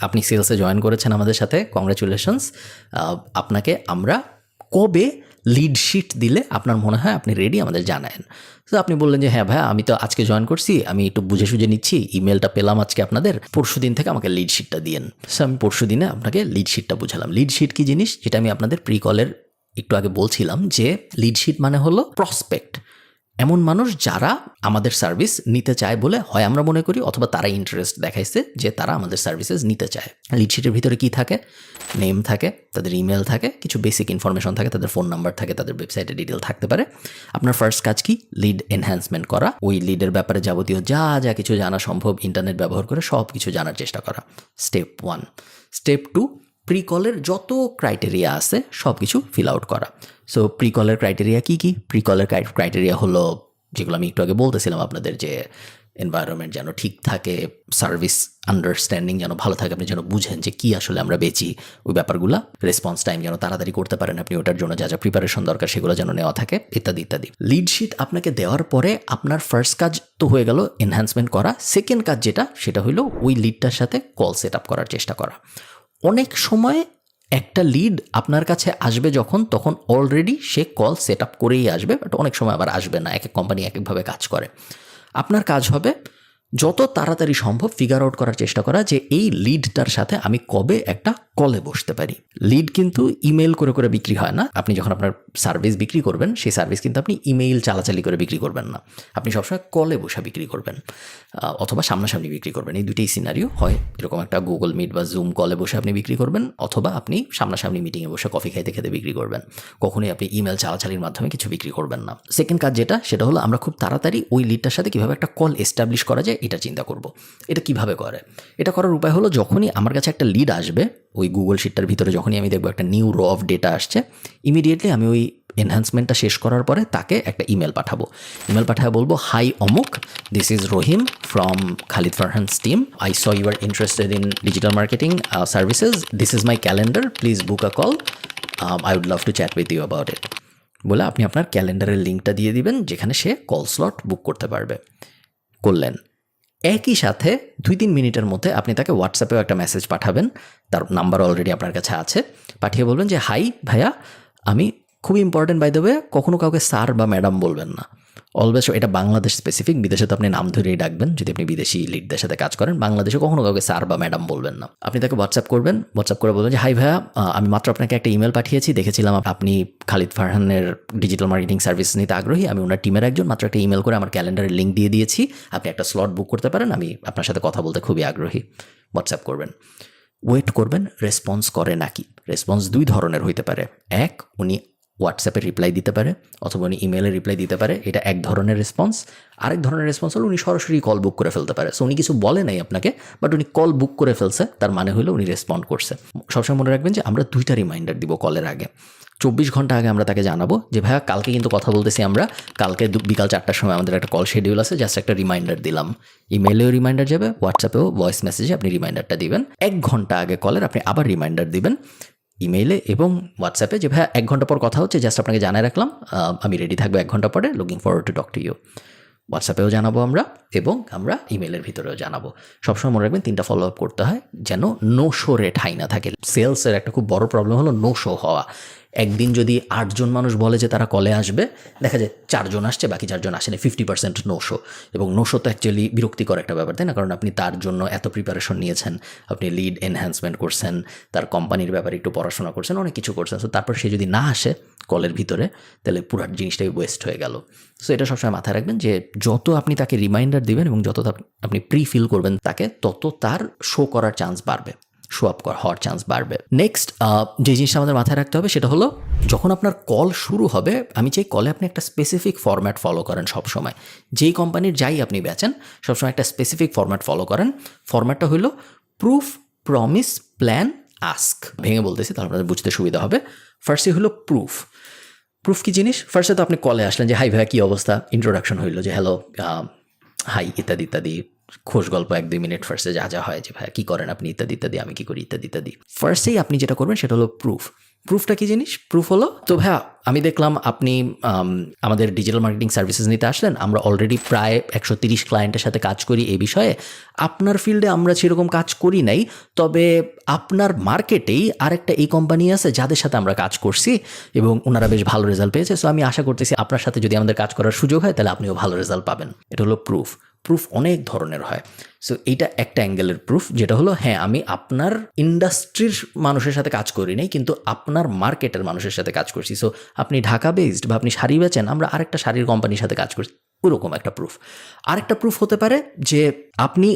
আপনি সেলসে জয়েন করেছেন আমাদের সাথে, কংগ্রাচুলেশনস। আপনাকে আমরা কবে লিড শিট দিলে আপনার মনে হয় আপনি রেডি, আমাদের জানায়েন। তো আপনি বললেন যে হ্যাঁ ভাইয়া আমি তো আজকে জয়েন করছি, আমি একটু বুঝে সুঝে নিচ্ছি, ইমেলটা পেলাম আজকে আপনাদের, পরশু দিন থেকে আমাকে লিড শিটটা দিয়েন। সো আমি পরশু দিনে আপনাকে লিড শিটটা বুঝালাম। লিড শিট কি জিনিস, যেটা আমি আপনাদের প্রি কলের একটু আগে বলছিলাম, যে লিড শিট মানে হলো প্রসপেক্ট, এমন মানুষ যারা আমাদের সার্ভিস নিতে চায় বলে হয় আমরা মনে করি, অথবা তারা ইন্টারেস্ট দেখাইছে যে তারা আমাদের সার্ভিসেস নিতে চায়। লিডশিটের ভিতরে কি থাকে, নেম থাকে, তাদের ইমেল থাকে, কিছু বেসিক ইনফরমেশন থাকে, তাদের ফোন নাম্বার থাকে, তাদের ওয়েবসাইটে ডিটেল থাকতে পারে। আপনার ফার্স্ট কাজ কি, লিড এনহ্যান্সমেন্ট করা, ওই লিডের ব্যাপারে যাবতীয় যা যা কিছু জানা সম্ভব ইন্টারনেট ব্যবহার করে সব কিছু জানার চেষ্টা করা, স্টেপ 1। স্টেপ 2, প্রি কলের যত ক্রাইটেরিয়া আছে সব কিছু ফিল আউট করা। সো প্রি কলের ক্রাইটেরিয়া কী কী? প্রি কলের ক্রাইটেরিয়া হলো যেগুলো আমি একটু আগে বলতেছিলাম আপনাদের, যে এনভায়রনমেন্ট যেন ঠিক থাকে, সার্ভিস আন্ডারস্ট্যান্ডিং যেন ভালো থাকে, আপনি যেন বুঝেন যে কী আসলে আমরা বেচি, ওই ব্যাপারগুলো, রেসপন্স টাইম যেন তাড়াতাড়ি করতে পারেন আপনি, ওটার জন্য যা যা প্রিপারেশন দরকার সেগুলো যেন নেওয়া থাকে, ইত্যাদি ইত্যাদি। লিড শিট আপনাকে দেওয়ার পরে আপনার ফার্স্ট কাজ তো হয়ে গেল এনহ্যান্সমেন্ট করা। সেকেন্ড কাজ যেটা, সেটা হলো ওই লিডটার সাথে কল সেট আপ করার চেষ্টা করা। অনেক সময় একটা লিড আপনার কাছে আসবে যখন, তখন অলরেডি সে কল সেট আপ করেই আসবে, বাট অনেক সময় আবার আসবে না, এক এক কোম্পানি এক একভাবে কাজ করে। আপনার কাজ হবে যত তাড়াতাড়ি সম্ভব ফিগার আউট করার চেষ্টা করা যে এই লিডটার সাথে আমি কবে একটা কলে বসতে পারি। লিড কিন্তু ইমেল করে করে বিক্রি হয় না। আপনি যখন আপনার সার্ভিস বিক্রি করবেন, সেই সার্ভিস কিন্তু আপনি ইমেইল চালাচালি করে বিক্রি করবেন না, আপনি সবসময় কলে বসে বিক্রি করবেন, অথবা সামনাসামনি বিক্রি করবেন। এই দুটোই সিনারিও হয়, এরকম একটা গুগল মিট বা জুম কলে বসে আপনি বিক্রি করবেন, অথবা আপনি সামনাসামনি মিটিংয়ে বসে কফি খাইতে খেতে বিক্রি করবেন। কখনোই আপনি ইমেল চালাচালির মাধ্যমে কিছু বিক্রি করবেন না। সেকেন্ড কাজ যেটা, সেটা হলো আমরা খুব তাড়াতাড়ি ওই লিডটার সাথে কীভাবে একটা কল এস্টাবলিশ করা যায় এটা চিন্তা করব। এটা কিভাবে করে? এটা করার উপায় হলো, যখনই আমার কাছে একটা লিড আসবে ওই গুগল শিটটার ভিতরে, যখনই আমি দেখবো একটা নিউ র অফ ডেটা আসছে, ইমিডিয়েটলি আমি ওই এনহ্যান্সমেন্টটা শেষ করার পরে তাকে একটা ইমেল পাঠাবো। ইমেল পাঠায় বলবো, হাই অমুক, this is Rahim from Khalid Farhan's team, I saw you are interested in digital marketing services, this is my calendar, please book a call, I would love to chat with you about it. বলে আপনি আপনার ক্যালেন্ডারের লিঙ্কটা দিয়ে দিবেন, যেখানে সে call slot বুক করতে পারবে। করলেন। একই সাথে 2-3 মিনিটের মধ্যে আপনি তাকে হোয়াটসঅ্যাপেও একটা মেসেজ পাঠাবেন, তার নাম্বার অলরেডি আপনার কাছে আছে, পাঠিয়ে বলবেন যে হাই ভাইয়া, আমি খুবই ইম্পর্টেন্ট বাই দ্য ওয়ে, কখনো কাউকে স্যার বা ম্যাডাম বলবেন না, অলওয়েজ, এটা বাংলাদেশ স্পেসিফিক, বিদেশে তো আপনি নাম ধরেই ডাকবেন যদি আপনি বিদেশি লিডদের সাথে কাজ করেন, বাংলাদেশে কখনো কাউকে স্যার বা ম্যাডাম বলবেন না। আপনি তাকে হোয়াটসঅ্যাপ করবেন, হোয়াটসঅ্যাপ করে বলবেন যে হাই ভাইয়া, আমি মাত্র আপনাকে একটা ইমেল পাঠিয়েছি, দেখেছিলাম আপনি খালিদ ফারহানের ডিজিটাল মার্কেটিং সার্ভিস নিতে আগ্রহী, আমি ওনার টিমের একজন, মাত্র একটা ইমেল করে আমার ক্যালেন্ডারের লিঙ্ক দিয়ে দিয়েছি, আপনি একটা স্লট বুক করতে পারেন, আমি আপনার সাথে কথা বলতে খুবই আগ্রহী। হোয়াটসঅ্যাপ করবেন, ওয়েট করবেন রেসপন্স করে নাকি। রেসপন্স 2 ধরনের হইতে পারে। এক, উনি হোয়াটসঅ্যাপে রিপ্লাই দিতে পারে অথবা উনি ইমেলে রিপ্লাই দিতে পারে, এটা এক ধরনের রেসপন্স। আরেক ধরনের রেসপন্স হলো উনি সরাসরি কল বুক করে ফেলতে পারে। সো উনি কিছু বলে নাই আপনাকে, বাট উনি কল বুক করে ফেলছে, তার মানে হলো উনি রেসপন্ড করছে। সবসময় মনে রাখবেন যে আমরা 2টা রিমাইন্ডার দিব কলের আগে। 24 ঘন্টা আগে আমরা তাকে জানাবো যে ভাইয়া কালকে কিন্তু কথা বলতেছি আমরা, কালকে বিকাল 4টার সময় আমাদের একটা কল শিডিউল আছে, জাস্ট একটা রিমাইন্ডার দিলাম। ইমেলেও রিমাইন্ডার যাবে, হোয়াটসঅ্যাপেও ভয়েস মেসেজে আপনি রিমাইন্ডারটা দিবেন। 1 ঘন্টা আগে কলের আপনি আবার রিমাইন্ডার দিবেন ইমেইলে এবং হোয়াটসঅ্যাপে যে ভাইয়া 1 ঘন্টা পর কথা হচ্ছে, জাস্ট আপনাকে জানাই রাখলাম আমি রেডি থাকবো 1 ঘন্টা পরে, looking forward to talk to you. হোয়াটসঅ্যাপেও জানাবো আমরা এবং আমরা ইমেলের ভিতরেও জানাবো। সবসময় মনে রাখবেন 3টা ফলো আপ করতে হয় যেন নো শো রেট হাই না থাকে। সেলসের একটা খুব বড় প্রবলেম হলো নো শো হওয়া। একদিন যদি 8 জন মানুষ বলে যে তারা কলে আসবে, দেখা যায় 4 জন আসছে, বাকি 4 জন আসেনি, 50% নো শো। এবং নো শো তো অ্যাকচুয়ালি বিরক্তিকর একটা ব্যাপার, তাই না? কারণ আপনি তার জন্য এত প্রিপারেশন নিয়েছেন, আপনি লিড এনহ্যান্সমেন্ট করছেন, তার কোম্পানির ব্যাপারে একটু পড়াশোনা করছেন, অনেক কিছু করছেন। সো তারপর সে যদি না আসে কলের ভিতরে, তাহলে পুরো জিনিসটাই ওয়েস্ট হয়ে গেল। সো এটা সবসময় মাথায় রাখবেন যে যত আপনি তাকে রিমাইন্ডার দিবেন এবং যত আপনি প্রি ফিল করবেন তাকে, তত তার শো করার চান্স বাড়বে, শো আপ হওয়ার চান্স বাড়বে। নেক্সট যে জিনিসটা আমাদের মাথায় রাখতে হবে সেটা হলো যখন আপনার কল শুরু হবে, আমি চাই কলে আপনি একটা স্পেসিফিক ফরম্যাট ফলো করেন সবসময়। যেই কোম্পানির যাই আপনি বেচেন, সবসময় একটা স্পেসিফিক ফরম্যাট ফলো করেন। ফরম্যাটটা হলো প্রুফ, প্রমিস, প্ল্যান, আস্ক। ভেঙে বলতেছি তাহলে আপনাদের বুঝতে সুবিধা হবে। ফার্স্টে হলো প্রুফ। প্রুফ কি জিনিস? ফার্স্টে তো আপনি কলে আসলেন যে হাই ভাইয়া কী অবস্থা, ইন্ট্রোডাকশন হইলো যে হ্যালো হাই ইত্যাদি ইত্যাদি, খোঁজ গল্প 1-2 মিনিট ফার্স্টে যা যা হয় যে ভাইয়া কী করেন আপনি ইত্যাদি ইত্যাদি, আমি কী করি ইত্যাদি ইত্যাদি। ফার্স্টেই আপনি যেটা করবেন সেটা হলো প্রুফ। প্রুফটা কি জিনিস? প্রুফ হলো তো ভাইয়া আমি দেখলাম আপনি আমাদের ডিজিটাল মার্কেটিং সার্ভিসেস নিতে আসলেন, আমরা অলরেডি প্রায় 130 ক্লায়েন্টের সাথে কাজ করি এই বিষয়ে। আপনার ফিল্ডে আমরা সেরকম কাজ করি নাই, তবে আপনার মার্কেটেই আরেকটা এই কোম্পানি আছে যাদের সাথে আমরা কাজ করছি এবং ওনারা বেশ ভালো রেজাল্ট পেয়েছে। সো আমি আশা করতেছি আপনার সাথে যদি আমাদের কাজ করার সুযোগ হয় তাহলে আপনিও ভালো রেজাল্ট পাবেন। এটা হলো প্রুফ। প্রুফ অনেক ধরনের হয়। সো এইটা একটা অ্যাঙ্গেলের প্রুফ, যেটা হলো হ্যাঁ আমি আপনার ইন্ডাস্ট্রির মানুষের সাথে কাজ করি নাই, কিন্তু আপনার মার্কেটের মানুষের সাথে কাজ করছি। সো আপনি ঢাকা বেসড বা আপনি শাড়ি বেচেন, আমরা আরেকটা শাড়ির কোম্পানির সাথে কাজ করছি, ওরকম একটা প্রুফ। আরেকটা প্রুফ হতে পারে যে আপনি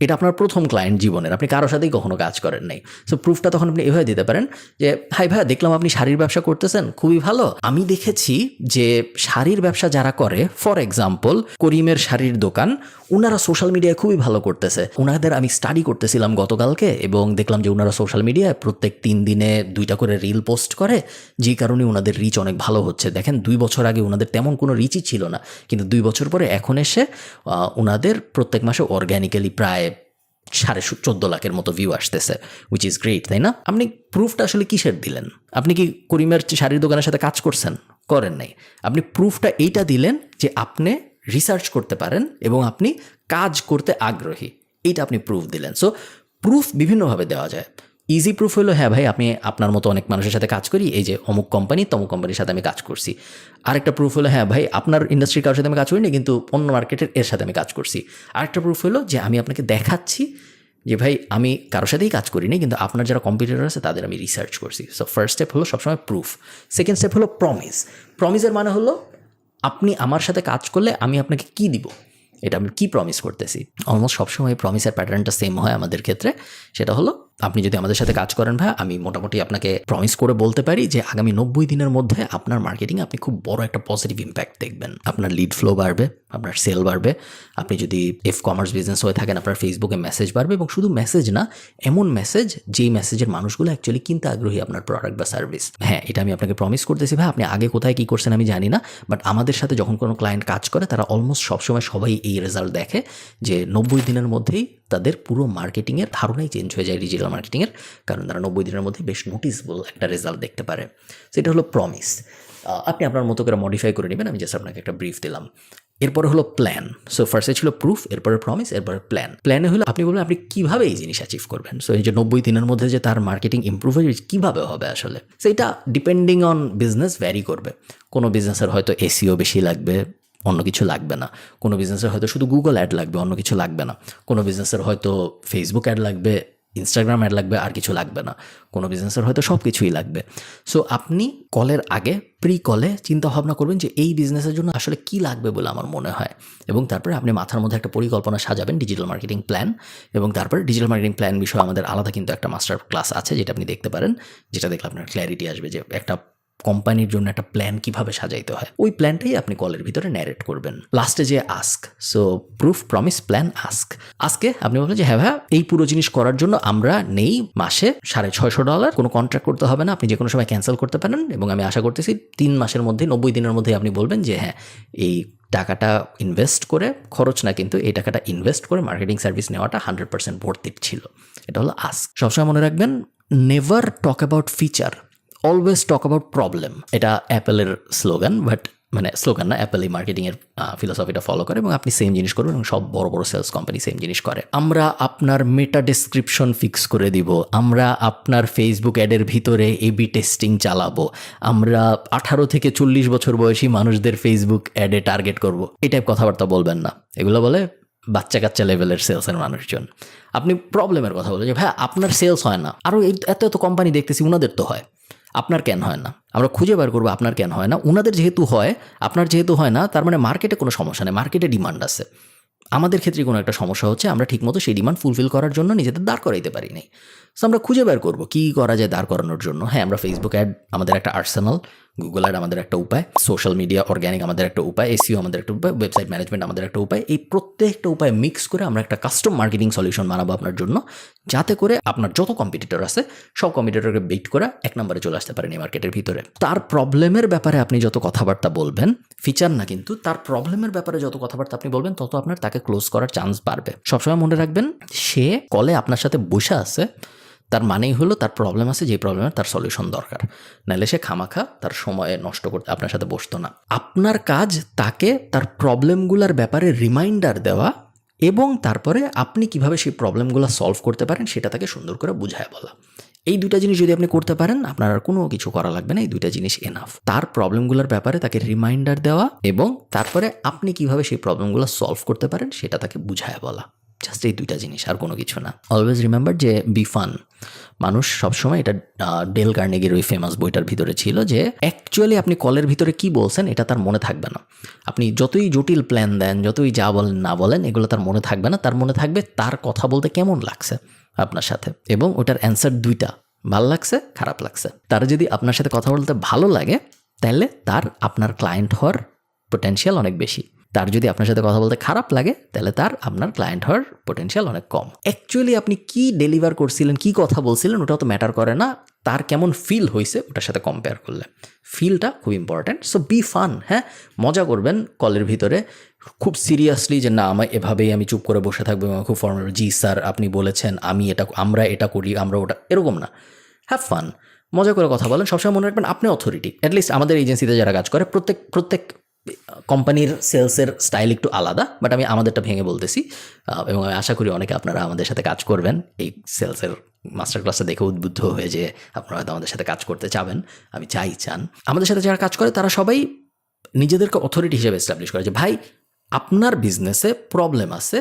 এটা আপনার প্রথম ক্লায়েন্ট জীবনের, আপনি কারোর সাথেই কখনো কাজ করেন নাই। সো প্রুফটা তখন আপনি এভাবে দিতে পারেন যে হাই ভাইয়া দেখলাম আপনি শাড়ির ব্যবসা করতেছেন, খুবই ভালো। আমি দেখেছি যে শাড়ির ব্যবসা যারা করে, ফর এক্সাম্পল করিমের শাড়ির দোকান, ওনারা সোশ্যাল মিডিয়ায় খুবই ভালো করতেছে। ওনাদের আমি স্টাডি করতেছিলাম গতকালকে এবং দেখলাম যে ওনারা সোশ্যাল মিডিয়ায় প্রত্যেক 3 দিনে 2টা করে রিল পোস্ট করে, যে কারণে ওনাদের রিচ অনেক ভালো হচ্ছে। দেখেন 2 বছর আগে ওনাদের তেমন কোনো রিচই ছিল না, কিন্তু 2 বছর পরে এখন এসে ওনাদের প্রত্যেক মাসে অর্গ্যানিক্যালি প্রায় 14.5 লাখের মতো ভিউ আসতেছে, উইচ ইজ গ্রেট, তাই না? আপনি প্রুফটা আসলে কিসের দিলেন? আপনি কি করিমের শাড়ির দোকানের সাথে কাজ করছেন? করেন নাই। আপনি প্রুফটা এইটা দিলেন যে আপনি রিসার্চ করতে পারেন এবং আপনি কাজ করতে আগ্রহী, এইটা আপনি প্রুফ দিলেন। সো প্রুফ বিভিন্নভাবে দেওয়া যায়। ইজি প্রুফ হলো হ্যাঁ ভাই আমি আপনার মতো অনেক মানুষের সাথে কাজ করি, এই যে অমুক কোম্পানি তমুক কোম্পানির সাথে আমি কাজ করছি। আরেকটা প্রুফ হলো হ্যাঁ ভাই আপনার ইন্ডাস্ট্রির কারোর সাথে আমি কাজ করিনি, কিন্তু অন্য মার্কেটের এর সাথে আমি কাজ করছি। আরেকটা প্রুফ হলো যে আমি আপনাকে দেখাচ্ছি যে ভাই আমি কারোর সাথেই কাজ করিনি, কিন্তু আপনার যারা কম্পিটিটর আছে তাদের আমি রিসার্চ করছি। সো ফার্স্ট স্টেপ হলো সবসময় প্রুফ। সেকেন্ড স্টেপ হলো প্রমিস। প্রমিসের মানে হলো আপনি আমার সাথে কাজ করলে আমি আপনাকে কি দিব, এটা আমি কি প্রমিস করতেছি। অলমোস্ট সবসময় প্রমিসের প্যাটার্নটা সেম হয় আমাদের ক্ষেত্রে। সেটা হলো আপনি যদি আমাদের সাথে কাজ করেন ভাই, আমি মোটামুটি আপনাকে প্রমিস করে বলতে পারি যে আগামী 90 দিনের মধ্যে আপনার মার্কেটিংয়ে আপনি খুব বড় একটা পজিটিভ ইম্প্যাক্ট দেখবেন। আপনার লিড ফ্লো বাড়বে, আপনার সেল বাড়বে। আপনি যদি কমার্স বিজনেস হয়ে থাকেন, আপনার ফেসবুকে মেসেজ বাড়বে, এবং শুধু মেসেজ না, এমন মেসেজ যেই মেসেজের মানুষগুলো অ্যাকচুয়ালি কিনতে আগ্রহী আপনার প্রোডাক্ট বা সার্ভিস। হ্যাঁ, এটা আমি আপনাকে প্রমিস করতেছি ভাই। আপনি আগে কোথায় কী করছেন আমি জানি না, বাট আমাদের সাথে যখন কোনো ক্লায়েন্ট কাজ করে তারা অলমোস্ট সবসময় সবাই এই রেজাল্ট দেখে যে 90 দিনের মধ্যেই তাদের পুরো মার্কেটিংয়ের ধারণাই চেঞ্জ হয়ে যায় ডিজিটাল মার্কেটিংয়ের, কারণ তারা 90 দিনের মধ্যে বেশ নোটিসেবল একটা রেজাল্ট দেখতে পারে। সেটা হলো প্রমিস। আপনি আপনার মতো করে মডিফাই করে নেবেন, আমি জাস্ট আপনাকে একটা ব্রিফ দিলাম। এরপরে হলো প্ল্যান। সো ফার্স্টে ছিল প্রুফ, এরপরে প্রমিস, এরপরে প্ল্যান। প্ল্যানে হলো আপনি বলবেন আপনি কীভাবে এই জিনিস অ্যাচিভ করবেন। সো এই যে 90 দিনের মধ্যে যে তার মার্কেটিং ইম্প্রুভ হয়ে কীভাবে হবে আসলে, সেইটা ডিপেন্ডিং অন বিজনেস ভ্যারি করবে। কোনো বিজনেসের হয়তো এসইও বেশি লাগবে, অন্য কিছু লাগবে না। কোনো বিজনেসের হয়তো শুধু গুগল অ্যাড লাগবে, অন্য কিছু লাগবে না। কোনো বিজনেসের হয়তো ফেসবুক অ্যাড লাগবে, ইনস্টাগ্রাম অ্যাড লাগবে, আর কিছু লাগবে না। কোনো বিজনেসের হয়তো সব কিছুই লাগবে। সো আপনি কলের আগে প্রি কলে চিন্তা ভাবনা করবেন যে এই বিজনেসের জন্য আসলে কি লাগবে বলে আমার মনে হয়, এবং তারপরে আপনি মাথার মধ্যে একটা পরিকল্পনা সাজাবেন, ডিজিটাল মার্কেটিং প্ল্যান। এবং তারপর ডিজিটাল মার্কেটিং প্ল্যান বিষয়ে আমাদের আলাদা কিন্তু একটা মাস্টার ক্লাস আছে, যেটা আপনি দেখতে পারেন, যেটা দেখলে আপনার ক্ল্যারিটি আসবে যে একটা কোম্পানির জন্য একটা প্ল্যান কিভাবে সাজাইতে হয়, ওই প্ল্যানটাই আপনি কলের ভিতরে ন্যারেট করবেন। লাস্টে যে ask, so proof, promise, plan, ask. আজকে আপনি বলবেন যে হ্যাঁ ভাইয়া, এই পুরো জিনিস করার জন্য আমরা নেই মাসে $650, কোনো কন্ট্রাক্ট করতে হবে না, আপনি যে কোনো সময় ক্যান্সেল করতে পারেন, এবং আমি আশা করতেছি 3 মাসের মধ্যে, 90 দিনের মধ্যে আপনি বলবেন যে হ্যাঁ, এই টাকাটা ইনভেস্ট করে, খরচ না কিন্তু, এই টাকাটা ইনভেস্ট করে মার্কেটিং সার্ভিস নেওয়াটা 100% ভর্তি ছিল। এটা হলো আস্ক। সবসময় মনে রাখবেন, never talk about feature, always talk about problem. এটা অ্যাপেলের স্লোগান, বাট মানে স্লোগান না, অ্যাপেল এই মার্কেটিংয়ের ফিলোসফিটা ফলো করে, এবং আপনি সেম জিনিস করবেন, এবং সব বড় বড় সেলস কোম্পানি সেম জিনিস করে। আমরা আপনার মেটা ডেসক্রিপশন ফিক্স করে দিব, আমরা আপনার ফেসবুক অ্যাডের ভিতরে এবি টেস্টিং চালাবো, আমরা 18 থেকে 40 বছর বয়সী মানুষদের ফেসবুক অ্যাডে টার্গেট করব। এই টাইপ কথাবার্তা বলবেন না, এগুলো বলে বাচ্চা কাচ্চা লেভেলের সেলসের মানুষজন। আপনি প্রবলেমের কথা বলে যে ভাই আপনার সেলস হয় না, আরও এত এত কোম্পানি দেখতেছি উনাদের তো হয়, আপনার কেন হয় না? আমরা খুঁজে বার করবো আপনার কেন হয় না। উনাদের যেহেতু হয়, আপনার যেহেতু হয় না, তার মানে মার্কেটে কোনো সমস্যা নেই, মার্কেটে ডিমান্ড আছে। আমাদের ক্ষেত্রে কোনো একটা সমস্যা হচ্ছে, আমরা ঠিকমতো সেই ডিমান্ড ফুলফিল করার জন্য নিজেদের দাঁড় করাইতে পারি নাই। সো আমরা খুঁজে বের করবো কী করা যায় দাঁড় করানোর জন্য। হ্যাঁ, আমরা ফেসবুক অ্যাড আমাদের একটা আর্সেনাল, গুগল অ্যাড আমাদের একটা উপায়, সোশ্যাল মিডিয়া অর্গ্যানিক আমাদের একটা উপায়, এসইও আমাদের একটা উপায়, ওয়েবসাইট ম্যানেজমেন্ট আমাদের একটা উপায়। এই প্রত্যেকটা উপায় মিক্স করে আমরা একটা কাস্টম মার্কেটিং সলিউশন বানাবো আপনার জন্য, যাতে করে আপনার যত কম্পিটিটর আছে সব কম্পিটিটরকে বিট করে 1 নম্বরে চলে আসতে পারেন এই মার্কেটের ভিতরে। তার প্রবলেমের ব্যাপারে আপনি যত কথাবার্তা বলবেন, ফিচার না কিন্তু, তার প্রবলেমের ব্যাপারে যত কথাবার্তা আপনি বলবেন, তত আপনার তাকে ক্লোজ করার চান্স বাড়বে। সবসময় মনে রাখবেন, সে কলে আপনার সাথে বসে আছে, তার মানেই হলো তার প্রবলেম আছে, যে প্রবলেমের তার সলিউশন দরকার, নাহলে সে খামাখা তার সময় নষ্ট করতে আপনার সাথে বসতো না। আপনার কাজ তাকে তার প্রবলেমগুলোর ব্যাপারে রিমাইন্ডার দেওয়া, এবং তারপরে আপনি কিভাবে সেই প্রবলেমগুলো সলভ করতে পারেন সেটা তাকে সুন্দর করে বুঝায় বলা। এই দুইটা জিনিস যদি আপনি করতে পারেন, আপনার আর কোনো কিছু করা লাগবে না, এই দুইটা জিনিস এনাফ। তার প্রবলেমগুলোর ব্যাপারে তাকে রিমাইন্ডার দেওয়া, এবং তারপরে আপনি কিভাবে সেই প্রবলেমগুলো সলভ করতে পারেন সেটা তাকে বুঝায় বলা। জাস্ট এই দুইটা জিনিস, আর কোনো কিছু না। অলওয়েজ রিমেম্বার যে বি ফান। মানুষ সবসময়, এটা ডেল কার্নেগির ওই ফেমাস বইটার ভিতরে ছিল, যে অ্যাকচুয়ালি আপনি কলের ভিতরে কি বলছেন এটা তার মনে থাকবে না। আপনি যতই জটিল প্ল্যান দেন, যতই যা বলেন না বলেন, এগুলো তার মনে থাকবে না। তার মনে থাকবে তার কথা বলতে কেমন লাগছে আপনার সাথে, এবং ওটার অ্যান্সার দুইটা, ভালো লাগছে, খারাপ লাগছে। তার যদি আপনার সাথে কথা বলতে ভালো লাগে, তাহলে তার আপনার ক্লায়েন্ট হওয়ার পোটেনশিয়াল অনেক বেশি। তার যদি আপনার সাথে কথা বলতে খারাপ লাগে, তাহলে তার আপনার ক্লায়েন্ট হওয়ার পোটেনশিয়াল অনেক কম। অ্যাকচুয়ালি আপনি কি ডেলিভার করছিলেন, কি কথা বলছিলেন, ওটাও তো ম্যাটার করে না, তার কেমন ফিল হয়েছে ওটার সাথে কম্পেয়ার করলে। ফিলটা খুব ইম্পর্ট্যান্ট। So B fun. হ্যাঁ, মজা করবেন কলের ভিতরে, খুব সিরিয়াসলি যে না আমি এভাবেই আমি চুপ করে বসে থাকবো, খুব ফর্মাল, জি স্যার আপনি বলেছেন, আমরা এটা করি, আমরা ওটা, এরকম না। হ্যাভ ফান, মজা করে কথা বলেন। সবসময় মনে রাখবেন আপনি অথরিটি। অ্যাটলিস্ট আমাদের এজেন্সিতে যারা কাজ করে, প্রত্যেক কোম্পানির সেলসের স্টাইল একটু আলাদা, বাট আমি আমাদেরটা ভেঙে বলতেছি, এবং আমি আশা করি অনেকে আপনারা আমাদের সাথে কাজ করবেন। এই সেলসের মাস্টার ক্লাসটা দেখে উদ্বুদ্ধ হয়ে যে আপনারা হয়তো আমাদের সাথে কাজ করতে চাবেন, আমি চান। আমাদের সাথে যারা কাজ করে তারা সবাই নিজেদেরকে অথরিটি হিসেবে এস্টাবলিশ করে, যে ভাই আপনার বিজনেসে প্রবলেম আছে,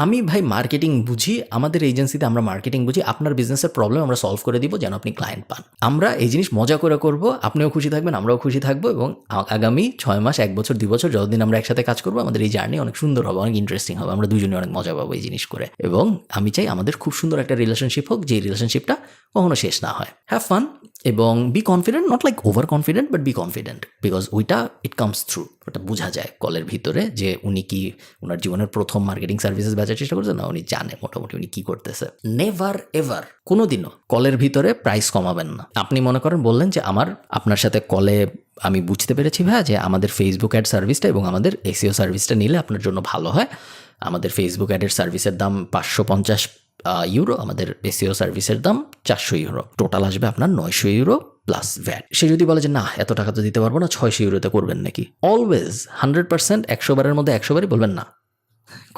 আমি ভাই মার্কেটিং বুঝি, আমাদের এজেন্সিতে আমরা মার্কেটিং বুঝি, আপনার বিজনেসের প্রবলেম আমরা সলভ করে দিব যেন আপনি ক্লায়েন্ট পান। আমরা এই জিনিস মজা করে করব, আপনিও খুশি থাকবেন, আমরাও খুশি থাকবো, এবং আগামী 6 মাস, 1 বছর, 2 বছর যতদিন আমরা একসাথে কাজ করবো, আমাদের এই জার্নি অনেক সুন্দর হবে, অনেক ইন্টারেস্টিং হবে, আমরা দুজনে অনেক মজা পাবো এই জিনিস করে। এবং আমি চাই আমাদের খুব সুন্দর একটা রিলেশনশিপ হোক, যে রিলেশনশিপটা কখনো শেষ না হয়। হ্যাভ ফান এবং be confident, not like over confident, but be confident, because ওইটা ইট কামস থ্রু, ওটা বোঝা যায় কলের ভিতরে যে উনি কি ওনার জীবনের প্রথম মার্কেটিং সার্ভিসেস বেচার চেষ্টা করছে না, উনি জানে মোটামুটি উনি কি করতেছে। নেভার এভার কোনোদিনও কলের ভিতরে প্রাইস কমাবেন না। আপনি মনে করেন বললেন যে আপনার সাথে কলে আমি বুঝতে পেরেছি ভাইয়া যে আমাদের ফেসবুক অ্যাড সার্ভিসটা এবং আমাদের এসইও সার্ভিসটা নিলে আপনার জন্য ভালো হয়। আমাদের ফেসবুক অ্যাডের সার্ভিসের দাম 550 ইউরো, আমাদের এসইও সার্ভিসের দাম 400 ইউরো, টোটাল আসবে আপনার 900 ইউরো প্লাস ভ্যাট। সে যদি বলে যে না এত টাকা তো দিতে পারবো না, 600 ইউরোতে করবেন নাকি, অলওয়েজ 100% 100 বারের মধ্যে 100 বারই বলবেন না,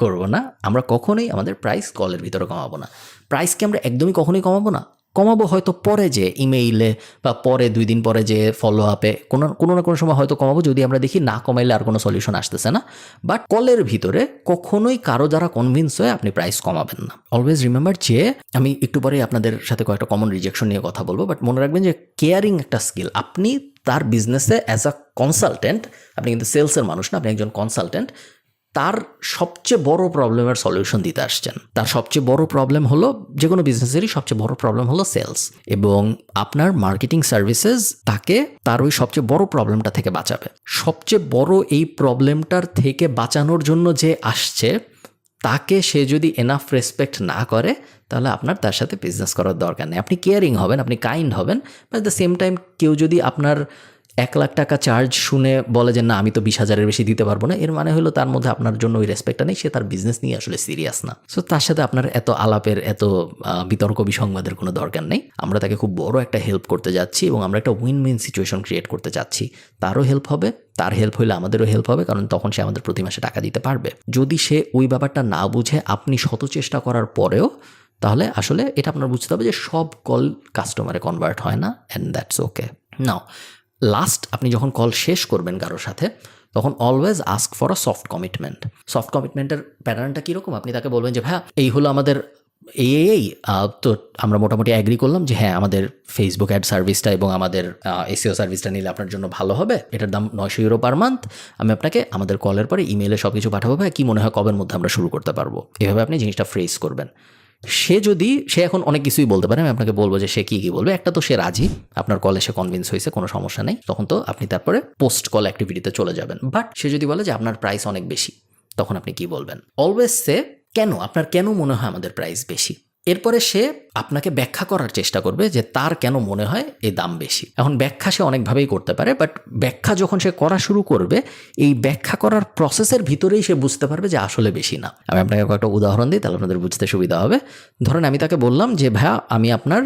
করবো না। আমরা কখনোই আমাদের প্রাইস কলের ভিতরে কমাবো না। প্রাইসকে আমরা একদমই কখনোই কমাবো না। কমাবো হয়তো পরে যে ইমেইলে, বা পরে 2 দিন পরে যে ফলো আপে কোনো না কোনো সময় হয়তো কমাবো, যদি আমরা দেখি না কমাইলে আর কোনো সলিউশন আসতেছে না। বাট কলের ভিতরে কখনোই কারো দ্বারা কনভিন্স হয়ে আপনি প্রাইস কমাবেন না। অলওয়েজ রিমেম্বার যে আমি একটু পরে আপনাদের সাথে কয়েকটা কমন রিজেকশন নিয়ে কথা বলবো, বাট মনে রাখবেন যে কেয়ারিং একটা স্কিল। আপনি তার বিজনেসে অ্যাজ আ কনসালটেন্ট, আপনি কিন্তু সেলসের মানুষ না, আপনি একজন কনসালটেন্ট, তার সবচেয়ে বড় প্রবলেমের সলিউশন দিতে আসছেন। তার সবচেয়ে বড় প্রবলেম হলো, যে কোনো বিজনেসেরই সবচেয়ে বড় প্রবলেম হলো সেলস, এবং আপনার মার্কেটিং সার্ভিসেস তাকে তার ওই সবচেয়ে বড় প্রবলেমটা থেকে বাঁচাবে। সবচেয়ে বড় এই প্রবলেমটার থেকে বাঁচানোর জন্য যে আসছে, তাকে সে যদি এনাফ রেসপেক্ট না করে, তাহলে আপনার তার সাথে বিজনেস করার দরকার নেই। আপনি কেয়ারিং হবেন, আপনি কাইন্ড হবেন, বাট দ্য সেম টাইম কেউ যদি আপনার 1 লাখ টাকা চার্জ শুনে বলে যে না আমি তো 20,000-এর বেশি দিতে পারবো না, এর মানে হলো তার মধ্যে আপনার জন্য ওই রেসপেক্টটা নেই, সে তার বিজনেস নিয়ে আসলে সিরিয়াস না। সো তার সাথে আপনার এত আলাপের, এত বিতর্ক বিসংবাদের কোনো দরকার নেই। আমরা তাকে খুব বড় একটা হেল্প করতে যাচ্ছি এবং আমরা একটা উইন উইন সিচুয়েশন ক্রিয়েট করতে চাচ্ছি। তারও হেল্প হবে, তার হেল্প হইলে আমাদেরও হেল্প হবে, কারণ তখন সে আমাদের প্রতি মাসে টাকা দিতে পারবে। যদি সে ওই ব্যাপারটা না বুঝে আপনি শত চেষ্টা করার পরেও, তাহলে আসলে এটা আপনার বুঝতে হবে যে সব কল কাস্টমারে কনভার্ট হয় না, and that's okay. Now last আপনি যখন কল শেষ করবেন কারোর সাথে, তখন always ask for a soft commitment. Soft কমিটমেন্টের প্যাটার্নটা কীরকম? আপনি তাকে বলবেন যে ভাইয়া এই হলো আমাদের এই তো আমরা মোটামুটি অ্যাগ্রি করলাম যে হ্যাঁ আমাদের ফেসবুক অ্যাড সার্ভিসটা এবং আমাদের এসইও সার্ভিসটা নিলে আপনার জন্য ভালো হবে, এটার দাম 900 ইউরো পার মান্থ। আমি আপনাকে আমাদের কলের পরে ইমেইলে সব কিছু পাঠাবো, ভাই কী মনে হয় কবের মধ্যে আমরা শুরু করতে পারবো? এভাবে আপনি জিনিসটা ফ্রেজ করবেন। সে এখন অনেক কিছুই বলতে পারে, আমি আপনাকে বলবো যে সে কী বলবে। একটা তো সে রাজি, আপনার কলে সে কনভিন্স হয়েছে, কোনো সমস্যা নেই, তখন তো আপনি তারপরে পোস্ট কল অ্যাক্টিভিটিতে চলে যাবেন। বাট সে যদি বলে যে আপনার প্রাইস অনেক বেশি, তখন আপনি কি বলবেন? অলওয়েজ সে কেন, আপনার কেন মনে হয় আমাদের প্রাইস বেশি। এরপরে সে আপনাকে ব্যাখ্যা করার চেষ্টা করবে যে তার কেন মনে হয় এই দাম বেশি। এখন ব্যাখ্যা সে অনেকভাবেই করতে পারে, বাট ব্যাখ্যা যখন সে করা শুরু করবে, এই ব্যাখ্যা করার প্রসেসের ভিতরেই সে বুঝতে পারবে যে আসলে বেশি না। আমি আপনাকে কয়েকটা উদাহরণ দিই, তাহলে আপনাদের বুঝতে সুবিধা হবে। ধরেন আমি তাকে বললাম যে ভাইয়া আমি আপনার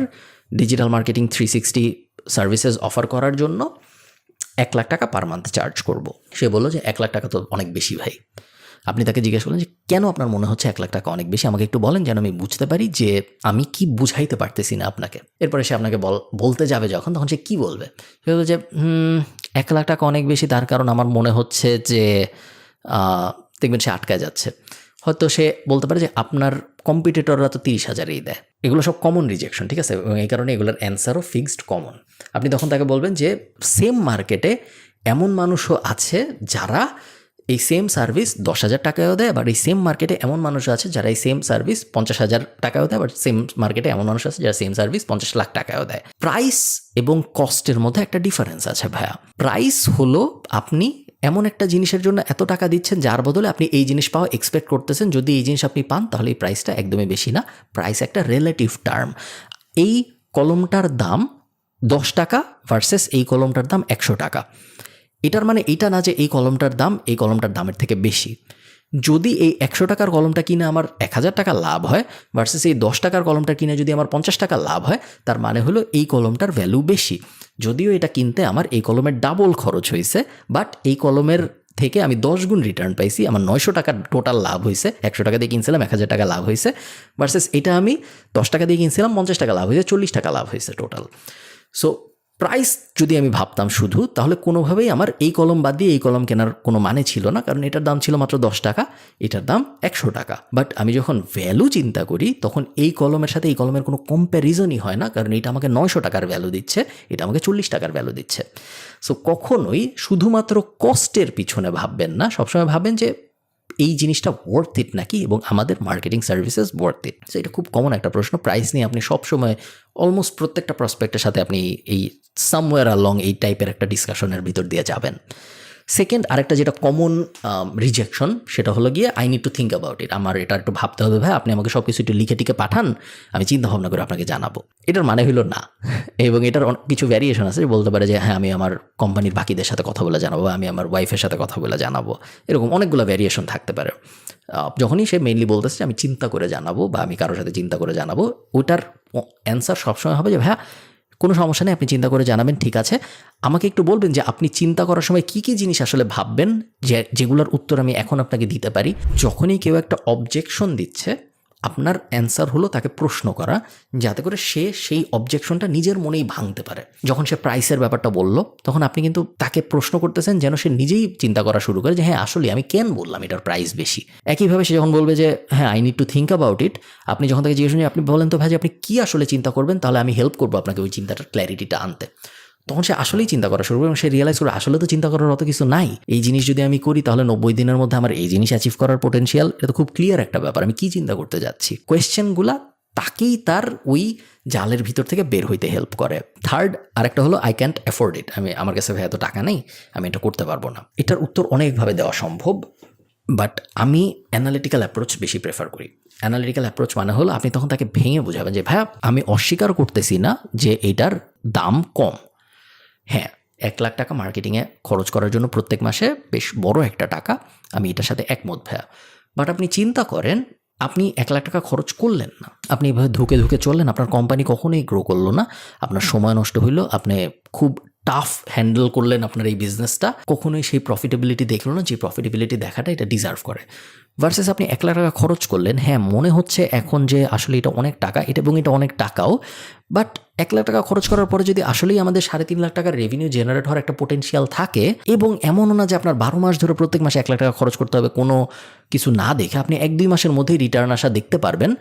ডিজিটাল মার্কেটিং 360 সার্ভিসেস অফার করার জন্য 1 লাখ টাকা পার মান্থ চার্জ করব। সে বললো যে 1 লাখ টাকা তো অনেক বেশি ভাই। আপনি তাকে জিজ্ঞেস করলেন যে কেন আপনার মনে হচ্ছে 1 লাখ টাকা অনেক বেশি, আমাকে একটু বলেন যেন আমি বুঝতে পারি যে আমি কি বুঝাইতে পারতেছি না আপনাকে। এরপরে সে আপনাকে বলতে যাবে যখন, তখন সে কি বলবে? সে বলবে যে 1 লাখ টাকা অনেক বেশি, তার কারণ আমার মনে হচ্ছে যে দেখবেন সে আটকায় যাচ্ছে। হয়তো সে বলতে পারে যে আপনার কম্পিটিটররা তো 30,000-এই দেয়। এগুলো সব কমন রিজেকশন, ঠিক আছে, এবং এই কারণে এগুলোর অ্যান্সারও ফিক্সড কমন। আপনি তখন তাকে বলবেন যে সেম মার্কেটে এমন মানুষও আছে যারা এই সেম সার্ভিস 10,000 টাকায়ও দেয়, আবার এই সেম মার্কেটে এমন মানুষ আছে যারা এই সেম সার্ভিস 50,000 টাকায়ও দেয়, আবার সেম মার্কেটে এমন মানুষ আছে যারা সেম সার্ভিস 50 লাখ টাকায়ও দেয়। প্রাইস এবং কস্টের মধ্যে একটা ডিফারেন্স আছে ভাইয়া। প্রাইস হলো আপনি এমন একটা জিনিসের জন্য এত টাকা দিচ্ছেন যার বদলে আপনি এই জিনিস পাওয়া এক্সপেক্ট করতেছেন। যদি এই জিনিস আপনি পান তাহলে এই প্রাইসটা একদমই বেশি না। প্রাইস একটা রিলেটিভ টার্ম। এই কলমটার দাম 10 টাকা ভার্সেস এই কলমটার দাম 100 টাকা। এটার মানে এইটা না যে এই কলমটার দাম এই কলমটার দামের থেকে বেশি। যদি এই 100 টাকার কলমটা কিনে আমার 1,000 টাকা লাভ হয় ভার্সেস এই 10 টাকার কলমটা কিনে যদি আমার 50 টাকা লাভ হয়, তার মানে হলো এই কলমটার ভ্যালু বেশি। যদিও এটা কিনতে আমার এই কলমের ডাবল খরচ হয়েছে, বাট এই কলমের থেকে আমি 10 গুণ রিটার্ন পাইছি, আমার 900 টাকার টোটাল লাভ হয়েছে। 100 টাকা দিয়ে কিনছিলাম, 1,000 টাকা লাভ হয়েছে, ভার্সেস এটা আমি 10 টাকা দিয়ে কিনছিলাম, 50 টাকা লাভ হয়েছে, 40 টাকা লাভ হয়েছে টোটাল। সো প্রাইস যদি আমি ভাবতাম শুধু, তাহলে কোনোভাবেই আমার এই কলম বাদ দিয়ে এই কলম কেনার কোনো মানে ছিল না, কারণ এটার দাম ছিল মাত্র 10 টাকা, এটার দাম 100 টাকা। বাট আমি যখন ভ্যালু চিন্তা করি, তখন এই কলমের সাথে এই কলমের কোনো কম্প্যারিজনই হয় না, কারণ এটা আমাকে 900 টাকার ভ্যালু দিচ্ছে, এটা আমাকে 40 টাকার ভ্যালু দিচ্ছে। সো কখনোই শুধুমাত্র কস্টের পিছনে ভাববেন না, সবসময় ভাববেন যে এই জিনিসটা ওয়ার্থ ইট নাকি, এবং আমাদের marketing services worth it. So এটা খুব কমন একটা প্রশ্ন। প্রাইস নিয়ে আপনি সবসময় অলমোস্ট প্রত্যেকটা প্রসপেক্টের সাথে আপনি এই সামওয়্যার অ্যালং এই টাইপের একটা ডিসকাশনের ভিতর দিয়ে যাবেন। সেকেন্ড আরেকটা যেটা কমন রিজেকশন, সেটা হলো গিয়ে I need to think about it. আমার এটা একটু ভাবতে হবে ভাই, আপনি আমাকে সব কিছু একটু লিখে টিকে পাঠান, আমি চিন্তা ভাবনা করে আপনাকে জানাবো। এটার মানে হলো না। এবং এটার কিছু ভ্যারিয়েশন আছে, বলতে পারে যে হ্যাঁ আমি আমার কোম্পানির বাকিদের সাথে কথা বলে জানাবো, আমি আমার ওয়াইফের সাথে কথা বলে জানাবো। এরকম অনেকগুলো ভ্যারিয়েশন থাকতে পারে। যখনই সে মেইনলি বলতেছে যে আমি চিন্তা করে জানাবো বা আমি কারোর সাথে চিন্তা করে জানাবো, ওটার অ্যান্সার সবসময় হবে যে ভাইয়া কোনো সমস্যা নেই, আপনি চিন্তা করে জানাবেন, ঠিক আছে, আমাকে একটু বলবেন যে আপনি চিন্তা করার সময় কী কী জিনিস আসলে ভাববেন, যেগুলোর উত্তর আমি এখন আপনাকে দিতে পারি। যখনই কেউ একটা অবজেকশন দিচ্ছে, আপনার অ্যান্সার হলো তাকে প্রশ্ন করা, যাতে করে সে সেই অবজেকশনটা নিজের মনেই ভাঙতে পারে। যখন সে প্রাইসের ব্যাপারটা বলল, তখন আপনি কিন্তু তাকে প্রশ্ন করতেছেন যেন সে নিজেই চিন্তা করা শুরু করে যে হ্যাঁ আসলে আমি কেন বললাম এটার প্রাইস বেশি। একইভাবে সে যখন বলবে যে হ্যাঁ I need to think about it, আপনি যখন তাকে জিজ্ঞেস করেন আপনি বলেন তো ভাই যে আপনি কী আসলে চিন্তা করবেন, তাহলে আমি হেল্প করবো আপনাকে ওই চিন্তাটার ক্ল্যারিটিটা আনতে। তখন সে আসলেই চিন্তা করা শুরু করে এবং সে রিয়েলাইজ করে আসলে তো চিন্তা করার অত কিছু নাই, এই জিনিস যদি আমি করি তাহলে 90 দিনের মধ্যে আমার এই জিনিস অ্যাচিভ করার পোটেনশিয়াল, এটা তো খুব ক্লিয়ার একটা ব্যাপার, আমি কি চিন্তা করতে যাচ্ছি। কোয়েশ্চেনগুলা তাকেই তার ওই জালের ভিতর থেকে বের হইতে হেল্প করে। থার্ড আরেকটা হলো আই ক্যান্ট অ্যাফোর্ড ইট, আমার কাছে ভাই এত টাকা নেই, আমি এটা করতে পারবো না। এটার উত্তর অনেকভাবে দেওয়া সম্ভব, বাট আমি অ্যানালিটিক্যাল অ্যাপ্রোচ বেশি প্রেফার করি। অ্যানালিটিক্যাল অ্যাপ্রোচ মানে হলো আপনি তখন তাকে ভেঙে বোঝাবেন যে ভাইয়া আমি অস্বীকার করতেছি না যে এটার দাম কম, হ্যাঁ 1 লাখ টাকা মার্কেটিংয়ে খরচ করার জন্য প্রত্যেক মাসে বেশ বড় একটা টাকা, আমি এটার সাথে একমত ভাইয়া, বাট আপনি চিন্তা করেন আপনি 1 লাখ টাকা খরচ করলেন না, আপনি এভাবে ধুকে ধুকে চললেন, আপনার কোম্পানি কখনোই গ্রো করলো না, আপনার সময় নষ্ট হইলো, আপনি খুব টাফ হ্যান্ডেল করলেন আপনার এই বিজনেসটা, কখনোই সেই প্রফিটেবিলিটি দেখলো না যে প্রফিটেবিলিটি দেখাটা এটা ডিজার্ভ করে। ভার্সেস আপনি 1 লাখ টাকা খরচ করলেন, হ্যাঁ মনে হচ্ছে এখন যে আসলে এটা অনেক টাকা, এটা এবং এটা অনেক টাকাও, বাট 1 লাখ টাকা খরচ করার পরে যদি আসলেই আমাদের 3.5 লাখ টাকার রেভিনিউ জেনারেট হওয়ার একটা পোটেনশিয়াল থাকে, এবং এমনও না যে আপনার 12 মাস ধরে প্রত্যেক মাসে 1 লাখ টাকা খরচ করতে হবে কোনো কিছু না দেখে, আপনি 1-2 মাসের মধ্যেই রিটার্ন আসা দেখতে পারবেন,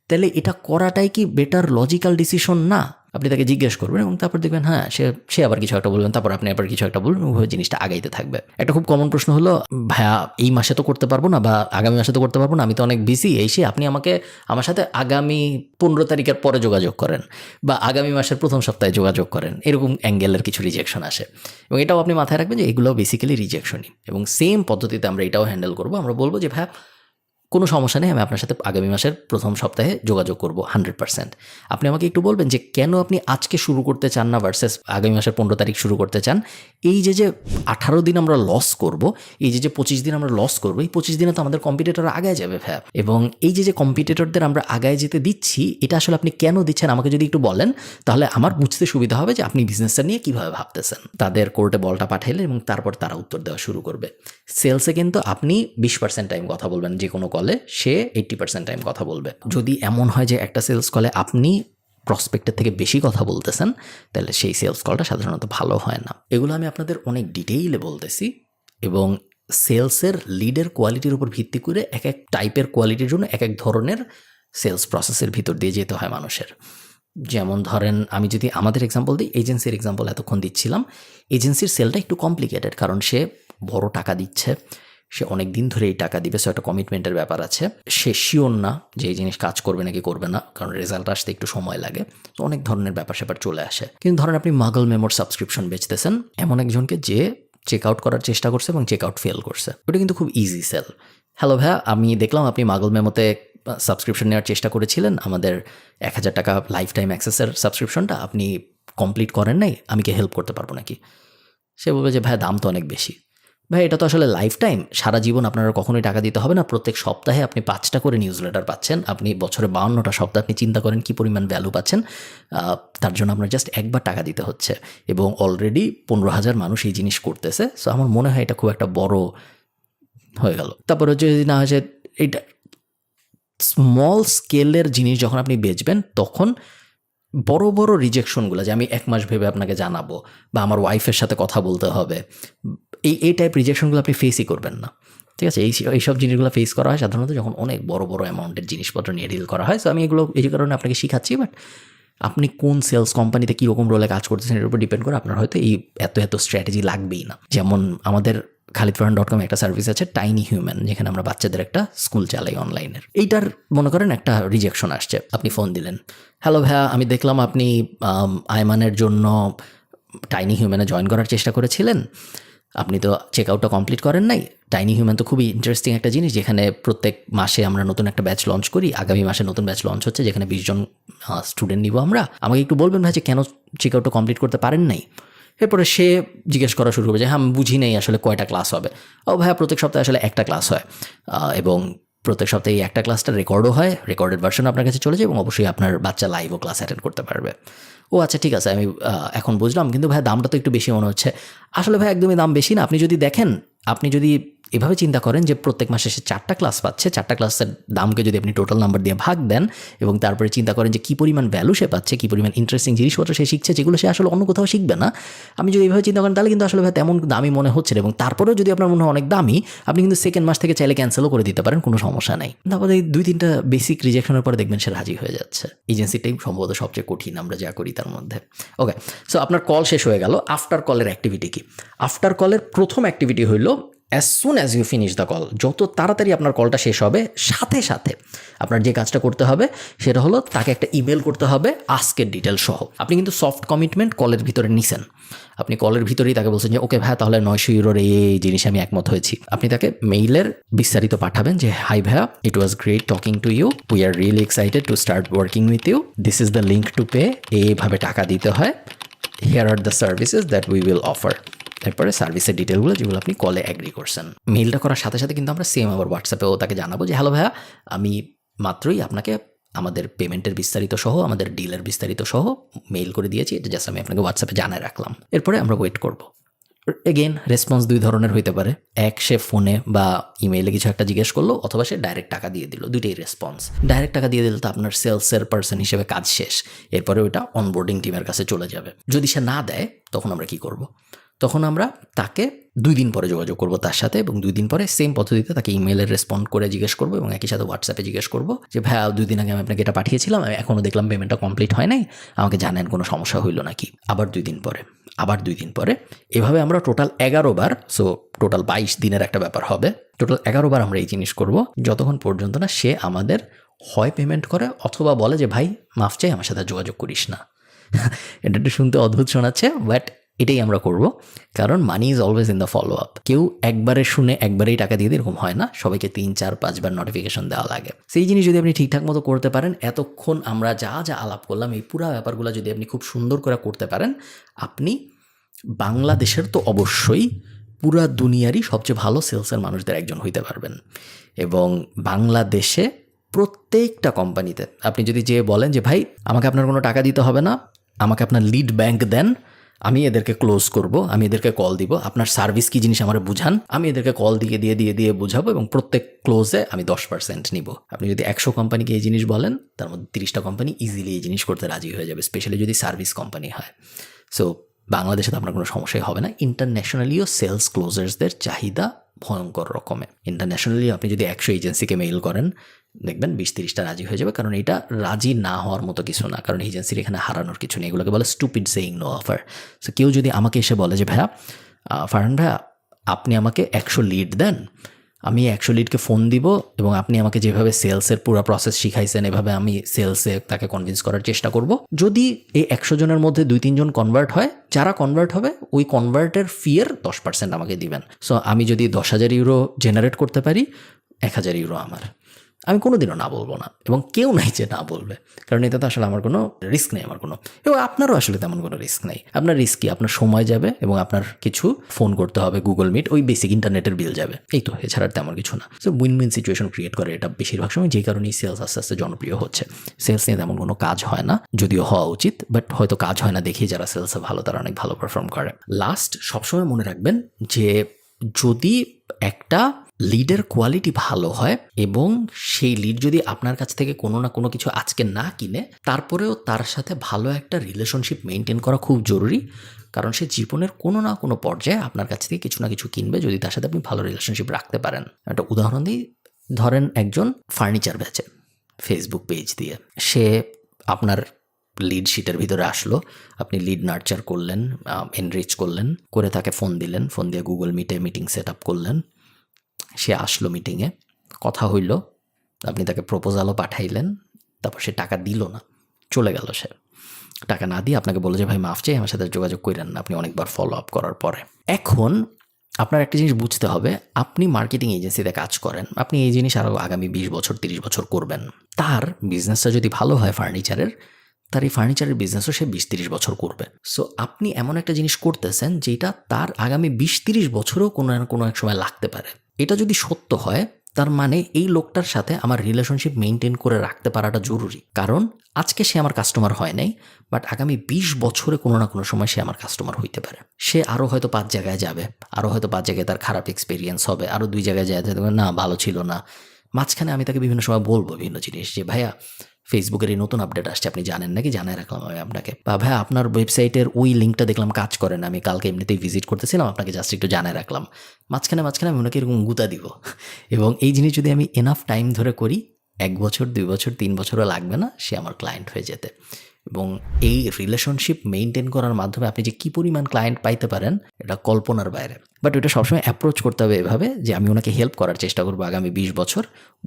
তাহলে এটা করাটাই কি বেটার লজিক্যাল ডিসিশন না? আপনি তাকে জিজ্ঞেস করবেন এবং তারপর দেখবেন হ্যাঁ সে আবার কিছু একটা বলবেন, তারপর আপনি আবার কিছু একটা বলবেন, ওইভাবে জিনিসটা আগাইতে থাকবে। একটা খুব কমন প্রশ্ন হলো ভাইয়া এই মাসে তো করতে পারবো না বা আগামী মাসে তো করতে পারবো না, আমি তো অনেক বিজি, আপনি আমার সাথে আগামী 15 তারিখের পরে যোগাযোগ করেন বা আগামী মাসের প্রথম সপ্তাহে যোগাযোগ করেন, এরকম অ্যাঙ্গেলের কিছু রিজেকশন আসে এবং এটাও আপনি মাথায় রাখবেন যে এগুলো বেসিক্যালি রিজেকশনই। এবং সেম পদ্ধতিতে আমরা এটাও হ্যান্ডেল করবো, আমরা বলবো যে ভাইয়া কোনো সমস্যা নেই, আমি আপনার সাথে আগামী মাসের প্রথম সপ্তাহে যোগাযোগ করব 100%। আপনি আমাকে একটু বলবেন যে কেন আপনি আজকে শুরু করতে চান না ভার্সেস আগামী মাসের 15 তারিখ শুরু করতে চান। এই যে 18 দিন আমরা লস করব, এই যে 25 দিন আমরা লস করবো, এই 25 দিনে তো আমাদের কম্পিটিটর আগায় যাবে ভাইয়া, এবং এই যে কম্পিটিটরদের আমরা আগায় যেতে দিচ্ছি, এটা আসলে আপনি কেন দিচ্ছেন আমাকে যদি একটু বলেন, তাহলে আমার বুঝতে সুবিধা হবে যে আপনি বিজনেসটা নিয়ে কীভাবে ভাবতেছেন। তাদের কোর্টে বলটা পাঠাইলেন এবং তারপর তারা উত্তর দেওয়া শুরু করবে। সেলসে কিন্তু আপনি 20% টাইম কথা বলবেন যে কোনো কলে, সে 80% টাইম কথা বলবে। যদি এমন হয় যে একটা সেলস কলে আপনি প্রসপেক্টের থেকে বেশি কথা বলতেছেন, তাহলে সেই সেলস কলটা সাধারণত ভালো হয় না। এগুলো আমি আপনাদের অনেক ডিটেইলে বলতেছি, এবং সেলসের লিডের কোয়ালিটির উপর ভিত্তি করে এক এক টাইপের কোয়ালিটির জন্য এক এক ধরনের সেলস প্রসেসের ভিতর দিয়ে যেতে হয় মানুষের। যেমন ধরেন আমি যদি আমাদের এক্সাম্পল দিই, এজেন্সির এক্সাম্পল এতক্ষণ দিচ্ছিলাম, এজেন্সির সেলটা একটু কমপ্লিকেটেড, কারণ সে বড় টাকা দিচ্ছে, সে অনেক দিন ধরে এই টাকা দিবে, সো একটা কমিটমেন্টের ব্যাপার আছে, সে শিওর না যে এই জিনিস কাজ করবে নাকি করবে না, কারণ রেজাল্ট আসতে একটু সময় লাগে, তো অনেক ধরনের ব্যাপার স্যাপার চলে আসে। কিন্তু ধরেন আপনি মাগল মেমোর সাবস্ক্রিপশন বেচতেছেন এমন একজনকে যে চেক আউট করার চেষ্টা করছে এবং চেক আউট ফেল করছে, ওটা কিন্তু খুব ইজি সেল। হ্যালো ভাইয়া, আমি দেখলাম আপনি মাগল মেমোতে সাবস্ক্রিপশন নেওয়ার চেষ্টা করেছিলেন, আমাদের 1000 টাকা লাইফ টাইম অ্যাক্সেসের সাবস্ক্রিপশনটা আপনি কমপ্লিট করেন নাই, আমি কি হেল্প করতে পারবো নাকি? সে বলবে যে ভাই দাম তো অনেক বেশি। ভাই এটা তো আসলে লাইফ টাইম, সারা জীবন আপনারা কখনোই টাকা দিতে হবে না, প্রত্যেক সপ্তাহে আপনি 5টা করে নিউজ লেটার পাচ্ছেন, আপনি বছরে 52টা সপ্তাহ, আপনি চিন্তা করেন কী পরিমাণ ভ্যালু পাচ্ছেন, তার জন্য আপনার জাস্ট একবার টাকা দিতে হচ্ছে, এবং অলরেডি 15,000 মানুষ এই জিনিস করতেছে। সো আমার মনে হয় এটা খুব একটা বড় হয়ে গেল। তারপর হচ্ছে যদি না হয় যে এটা স্মল স্কেলের জিনিস যখন আপনি বেচবেন, তখন বড় বড় রিজেকশনগুলো যে আমি 1 মাস ভেবে আপনাকে জানাবো বা আমার ওয়াইফের সাথে কথা বলতে হবে, এই টাইপ রিজেকশনগুলো আপনি ফেসই করবেন না, ঠিক আছে? এইসব জিনিসগুলো ফেস করা হয় সাধারণত যখন অনেক বড় বড় অ্যামাউন্টের জিনিসপত্র নিয়ে ডিল করা হয়। সো আমি এগুলো এই কারণে আপনাকে শিখাচ্ছি, বাট আপনি কোন সেলস কোম্পানিতে কীরকম রোলে কাজ করতেছেন এর উপর ডিপেন্ড করে আপনার হয়তো এই এত স্ট্র্যাটেজি লাগবেই না। যেমন আমাদের khalidfarhan.com একটা সার্ভিস আছে টাইনি হিউম্যান, যেখানে আমরা বাচ্চাদের একটা স্কুল চালাই অনলাইনের। এইটার মনে করেন একটা রিজেকশন আসছে, আপনি ফোন দিলেন, হ্যালো ভাইয়া আমি দেখলাম আপনি আয়মানের জন্য টাইনি হিউম্যানে জয়েন করার চেষ্টা করেছিলেন, আপনি তো চেক আউটটা কমপ্লিট করেন নাই। টাইনি হিউম্যান তো খুবই ইন্টারেস্টিং একটা জিনিস, যেখানে প্রত্যেক মাসে আমরা নতুন একটা ব্যাচ লঞ্চ করি, আগামী মাসে নতুন ব্যাচ লঞ্চ হচ্ছে যেখানে 20 জন স্টুডেন্ট নিব আমরা। আমাকে একটু বলবেন ভাই যে কেন চেক আউটটা কমপ্লিট করতে পারেন নাই? এরপরে সে জিজ্ঞেস করা শুরু করবে যে হ্যাঁ আমি বুঝি নেই আসলে কয়টা ক্লাস হবে। ও ভাইয়া প্রত্যেক সপ্তাহে আসলে একটা ক্লাস হয়, এবং প্রত্যেক সপ্তাহে এই একটা ক্লাসটা রেকর্ডও হয়, রেকর্ডেড ভার্সন আপনার কাছে চলে যায়, এবং অবশ্যই আপনার বাচ্চা লাইভও ক্লাস অ্যাটেন্ড করতে পারবে। ও আচ্ছা ঠিক আছে, আমি এখন বুঝলাম, কিন্তু ভাই দামটা তো একটু বেশি মনে হচ্ছে। আসলে ভাই একদমই দাম বেশি না, আপনি যদি দেখেন, আপনি যদি এভাবে চিন্তা করেন যে প্রত্যেক মাসে সে 4টা ক্লাস পাচ্ছে, 4টা ক্লাসের দামকে যদি আপনি টোটাল নাম্বার দিয়ে ভাগ দেন এবং তারপরে চিন্তা করেন যে কী পরিমাণ ভ্যালু সে পাচ্ছে, কী পরিমাণ ইন্টারেস্টিং জিনিসপত্র সে শিখছে, যেগুলো সে আসলে অন্য কোথাও শিখবে না। আমি যদি এইভাবে চিন্তা করেন তাহলে কিন্তু আসলে ভাই তেমন দামি মনে হচ্ছে না, এবং তারপরেও যদি আপনার মনে হয় অনেক দামি, আপনি কিন্তু সেকেন্ড মাস থেকে চাইলে ক্যান্সেলও করে দিতে পারেন, কোনো সমস্যা নেই। তারপরে 2-3টা বেসিক রিজেকশনের পরে দেখবেন সে রাজি হয়ে যাচ্ছে। এজেন্সিটাই সম্ভবত সবচেয়ে কঠিন আমরা যা করি তার মধ্যে। ওকে, সো আপনার কল শেষ হয়ে গেল। আফটার কলের অ্যাক্টিভিটি কি? আফটার কলের প্রথম অ্যাক্টিভিটি হইল as soon as you finish the call, যত তাড়াতাড়ি আপনার কলটা শেষ হবে সাথে সাথে আপনার যে কাজটা করতে হবে সেটা হলো তাকে একটা ইমেল করতে হবে আস্কের ডিটেল সহ। আপনি কিন্তু সফট কমিটমেন্ট কলের ভিতরে নিছেন, আপনি কলের ভিতরেই তাকে বলছেন যে ওকে ভাইয়া তাহলে 900 ইউরোর এই জিনিসে আমি একমত হয়েছি। আপনি তাকে মেইলের বিস্তারিত পাঠাবেন যে হাই ভাইয়া, it was great talking to you, we are really excited to start working with you, this is the link to pay, এইভাবে টাকা দিতে হয়, here are the services that we will offer. এরপরে সার্ভিসের ডিটেলগুলো যেগুলো আপনি কলে অ্যাগ্রি করছেন। মেইলটা করার সাথে সাথে কিন্তু আমরা সেম আবার হোয়াটসঅ্যাপেও তাকে জানাবো যে হ্যালো ভাইয়া, আমি মাত্রই আপনাকে আমাদের পেমেন্টের বিস্তারিত সহ আমাদের ডিলের বিস্তারিত সহ মেইল করে দিয়েছি, এটা জাস্ট আমি আপনাকে হোয়াটসঅ্যাপে জানায় রাখলাম। এরপরে আমরা ওয়েট করব। এগেইন রেসপন্স 2 ধরনের হইতে পারে, এক সে ফোনে বা ইমেইলে কিছু একটা জিজ্ঞেস করলো, অথবা সে ডাইরেক্ট টাকা দিয়ে দিল। দুইটাই রেসপন্স। ডাইরেক্ট টাকা দিয়ে দিলে তো আপনার সেলসের পার্সন হিসেবে কাজ শেষ, এরপরে ওইটা অনবোর্ডিং টিমের কাছে চলে যাবে। যদি সে না দেয় তখন আমরা কি করব? তখন আমরা তাকে 2 দিন পরে যোগাযোগ করব তার সাথে, এবং 2 দিন পরে সেম পদ্ধতিতে তাকে ইমেইলে রেসপন্ড করে জিজ্ঞেস করবো, এবং একই সাথে হোয়াটসঅ্যাপে জিজ্ঞেস করবো যে ভাইয়া 2 দিন আগে আমি আপনাকে এটা পাঠিয়েছিলাম, আমি এখনও দেখলাম পেমেন্টটা কমপ্লিট হয় নাই, আমাকে জানেন কোনো সমস্যা হইলো নাকি। আবার 2 দিন পরে, আবার 2 দিন পরে, এভাবে আমরা টোটাল 11 বার, সো টোটাল 22 দিনের একটা ব্যাপার হবে। টোটাল 11 বার আমরা এই জিনিস করব, যতক্ষণ পর্যন্ত না সে আমাদের হয় পেমেন্ট করে অথবা বলে যে ভাই মাফ চাই, আমার সাথে যোগাযোগ করিস না। এটা একটু শুনতে অদ্ভুত শোনাচ্ছে, বাট এটাই আমরা করব, কারণ money is always in the follow up. কেউ একবারে শুনে একবারেই টাকা দিয়ে এরকম হয় না, সবাইকে 3-4-5 বার নোটিফিকেশন দেওয়া লাগে। সেই জিনিস যদি আপনি ঠিকঠাক মতো করতে পারেন, এতক্ষণ আমরা যা যা আলাপ করলাম এই পুরো ব্যাপারগুলো যদি আপনি খুব সুন্দর করে করতে পারেন, আপনি বাংলাদেশের তো অবশ্যই পুরা দুনিয়ারই সবচেয়ে ভালো সেলসের মানুষদের একজন হইতে পারবেন। এবং বাংলাদেশে প্রত্যেকটা কোম্পানিতে আপনি যদি যেয়ে বলেন যে ভাই আমাকে আপনার কোনো টাকা দিতে হবে না, আমাকে আপনার লিড ব্যাংক দেন, আমি এদেরকে ক্লোজ করব, আমি এদেরকে কল দিব, আপনার সার্ভিস কী জিনিস আমার বুঝান, আমি এদেরকে কল দিয়ে বুঝাবো, এবং প্রত্যেক ক্লোজে আমি 10% নিব। আপনি যদি 100 কোম্পানিকে এই জিনিস বলেন, তার মধ্যে 30টা কোম্পানি ইজিলি এই জিনিস করতে রাজি হয়ে যাবে, স্পেশালি যদি সার্ভিস কোম্পানি হয়। সো বাংলাদেশে তো আপনার কোনো সমস্যাই হবে না। ইন্টারন্যাশনালিও সেলস ক্লোজার্সদের চাহিদা ভয়ঙ্কর রকমের। ইন্টারন্যাশনালি আপনি যদি 100 এজেন্সিকে মেইল করেন, দেখবেন 20-30টা রাজি হয়ে যাবে, কারণ এটা রাজি না হওয়ার মতো কিছু না, কারণ এজেন্সির এখানে হারানোর কিছু নেই। এগুলোকে বলে stupid saying no offer. So কেউ যদি আমাকে এসে বলে যে ভাইয়া ফারহান ভাইয়া আপনি আমাকে 100 লিড দেন, আমি 100 লিডকে ফোন দিব, এবং আপনি আমাকে যেভাবে সেলসের পুরো প্রসেস শিখাইছেন এভাবে আমি সেলসে তাকে কনভিন্স করার চেষ্টা করব। যদি এই 100 জনের মধ্যে 2-3 জন কনভার্ট হয়, যারা কনভার্ট হবে ওই কনভার্টের ফিয়ের 10% আমাকে দিবেন। সো আমি যদি 10,000 ইউরো জেনারেট করতে পারি, 1,000 ইউরো আমার। আমি কোনোদিনও না বলবো না, এবং কেউ নাই যে না বলবে, কারণ এটাতে আসলে আমার কোনো রিস্ক নেই, আমার কোনো, এবং আপনারও আসলে তেমন কোনো রিস্ক নেই। আপনার রিস্ক কি? আপনার সময় যাবে, এবং আপনার কিছু ফোন করতে হবে, গুগল মিট, ওই বেসিক ইন্টারনেটের বিল যাবে, এই তো, এছাড়া তেমন কিছু না। So win win situation create করে এটা বেশিরভাগ সময়, যে কারণেই সেলস আস্তে আস্তে জনপ্রিয় হচ্ছে। সেলস নিয়ে তেমন কোনো কাজ হয় না, যদিও হওয়া উচিত, বাট হয়তো কাজ হয় না দেখি যারা সেলসে ভালো তারা অনেক ভালো পারফর্ম করে। লাস্ট সবসময় মনে রাখবেন যে যদি একটা লিডের কোয়ালিটি ভালো হয়, এবং সেই লিড যদি আপনার কাছ থেকে কোনো না কোনো কিছু আজকে না কিনে, তারপরেও তার সাথে ভালো একটা রিলেশনশিপ মেনটেন করা খুব জরুরি, কারণ সে জীবনের কোনো না কোনো পর্যায়ে আপনার কাছ থেকে কিছু না কিছু কিনবে যদি তার সাথে আপনি ভালো রিলেশনশিপ রাখতে পারেন। একটা উদাহরণ দিই, ধরেন একজন ফার্নিচার বেচে ফেসবুক পেজ দিয়ে, সে আপনার লিড শিটের ভিতরে আসলো, আপনি লিড নার্চার করলেন, এনরিচ করলেন, করে তাকে ফোন দিলেন, ফোন দিয়ে গুগল মিটে মিটিং সেট আপ করলেন, সে আসলো মিটিংয়ে, কথা হইল, আপনি তাকে প্রপোজালও পাঠাইলেন, তারপর সে টাকা দিল না, চলে গেল। সে টাকা না দিয়ে আপনাকে বলে যে ভাই মাফ চাই, আমার সাথে যোগাযোগ করেন না, আপনি অনেকবার ফলো আপ করার পরে। এখন আপনার একটা জিনিস বুঝতে হবে, আপনি মার্কেটিং এজেন্সিতে কাজ করেন, আপনি এই জিনিস আরও আগামী 20 বছর 30 বছর করবেন। তার বিজনেসটা যদি ভালো হয় ফার্নিচারের, তার এই ফার্নিচারের বিজনেসও সে 20-30 বছর করবে। সো আপনি এমন একটা জিনিস করতেছেন যেটা তার আগামী 20-30 বছরও কোনো না কোনো এক সময় লাগতে পারে। এটা যদি সত্য হয়, তার মানে এই লোকটার সাথে আমার রিলেশনশিপ মেনটেন করে রাখতে পারাটা জরুরি, কারণ আজকে সে আমার কাস্টমার হয় নাই, বাট আগামী 20 বছরে কোনো না কোনো সময় সে আমার কাস্টমার হইতে পারে। সে আরও হয়তো 5 জায়গায় যাবে, আরও হয়তো 5 জায়গায় তার খারাপ এক্সপিরিয়েন্স হবে, আরও 2 জায়গায় যায় না ভালো ছিল না। মাঝখানে আমি তাকে বিভিন্ন সময় বলবো বিভিন্ন জিনিস, যে ভাইয়া ফেসবুকের এই নতুন আপডেট আসছে, আপনি জানেন নাকি? জানাই রাখলাম আমি আপনাকে। বা ভাই আপনার ওয়েবসাইটের ওই লিঙ্কটা দেখলাম কাজ করে না, আমি কালকে এমনিতেই ভিজিট করতেছিলাম, আপনাকে জাস্ট একটু জানাই রাখলাম। মাঝখানে আমি ওনাকে এরকম গুতা দিব, এবং এই জিনিস যদি আমি এনাফ টাইম ধরে করি, 1 বছর 2 বছর 3 বছরও লাগবে না সে আমার ক্লায়েন্ট হয়ে যেতে। এবং এই রিলেশনশিপ মেনটেন করার মাধ্যমে আপনি যে কী পরিমাণ ক্লায়েন্ট পাইতে পারেন এটা কল্পনার বাইরে। বাট ওটা সবসময় অ্যাপ্রোচ করতে হবে এভাবে যে আমি ওনাকে হেল্প করার চেষ্টা করবো আগামী 20 বছর,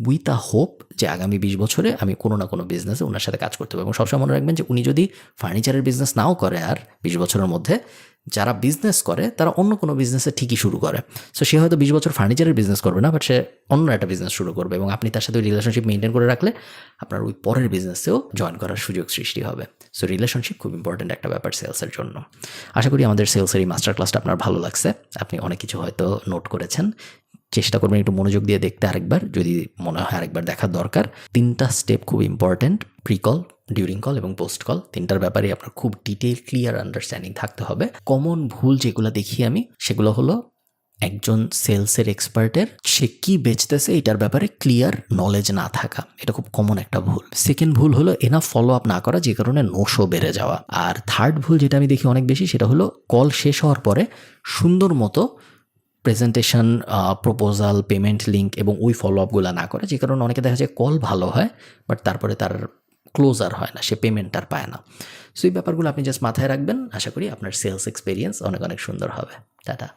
উইথ আ হোপ যে আগামী 20 বছরে আমি কোনো না কোনো বিজনেসে ওনার সাথে কাজ করতে পারবো। এবং সবসময় মনে রাখবেন যে উনি যদি ফার্নিচারের বিজনেস নাও করে আর 20 বছরের মধ্যে, যারা বিজনেস করে তারা অন্য কোনো বিজনেসে ঠিকই শুরু করে। সো সে হয়তো 20 বছর ফার্নিচারের বিজনেস করবে না, বাট সে অন্য একটা বিজনেস শুরু করবে, এবং আপনি তার সাথে ওই রিলেশনশিপ মেনটেন করে রাখলে আপনার ওই পরের বিজনেসেও জয়েন করার সুযোগ সৃষ্টি হবে। সো রিলেশনশিপ খুব ইম্পর্ট্যান্ট একটা ব্যাপার সেলসের জন্য। আশা করি আমাদের সেলসের এই মাস্টার ক্লাসটা আপনার ভালো লাগছে, আপনি অনেক কিছু হয়তো নোট করেছেন। চেষ্টা করবেন একটু মনোযোগ দিয়ে দেখতে আরেকবার, যদি মনে হয় আরেকবার দেখার দরকার। 3টা স্টেপ খুব important, pre call, during call এবং পোস্ট কল। 3টার ব্যাপারে আপনার খুব ডিটেল ক্লিয়ার আন্ডারস্ট্যান্ডিং থাকতে হবে। কমন ভুল যেগুলো দেখি আমি, সেগুলো হলো একজন সেলসের এক্সপার্টের সে কি বেচতেছে এটার ব্যাপারে ক্লিয়ার নলেজ না থাকা, এটা খুব কমন একটা ভুল। সেকেন্ড ভুল হলো এনাফ ফলো আপ না করা, যে কারণে নোশো বেড়ে যাওয়া। আর থার্ড ভুল যেটা আমি দেখি অনেক বেশি, সেটা হলো কল শেষ হওয়ার পরে সুন্দর মতো প্রেজেন্টেশন, প্রপোজাল, পেমেন্ট লিঙ্ক এবং ওই ফলো আপগুলো না করে, যে কারণে অনেকে দেখা যায় কল ভালো হয় বাট তারপরে তার ক্লোজার হয় না, সে পেমেন্ট আর পায় না। সো এই ব্যাপারগুলো আপনি জাস্ট মাথায় রাখবেন, আশা করি আপনার সেলস এক্সপিরিয়েন্স অনেক অনেক সুন্দর হবে। টাটা।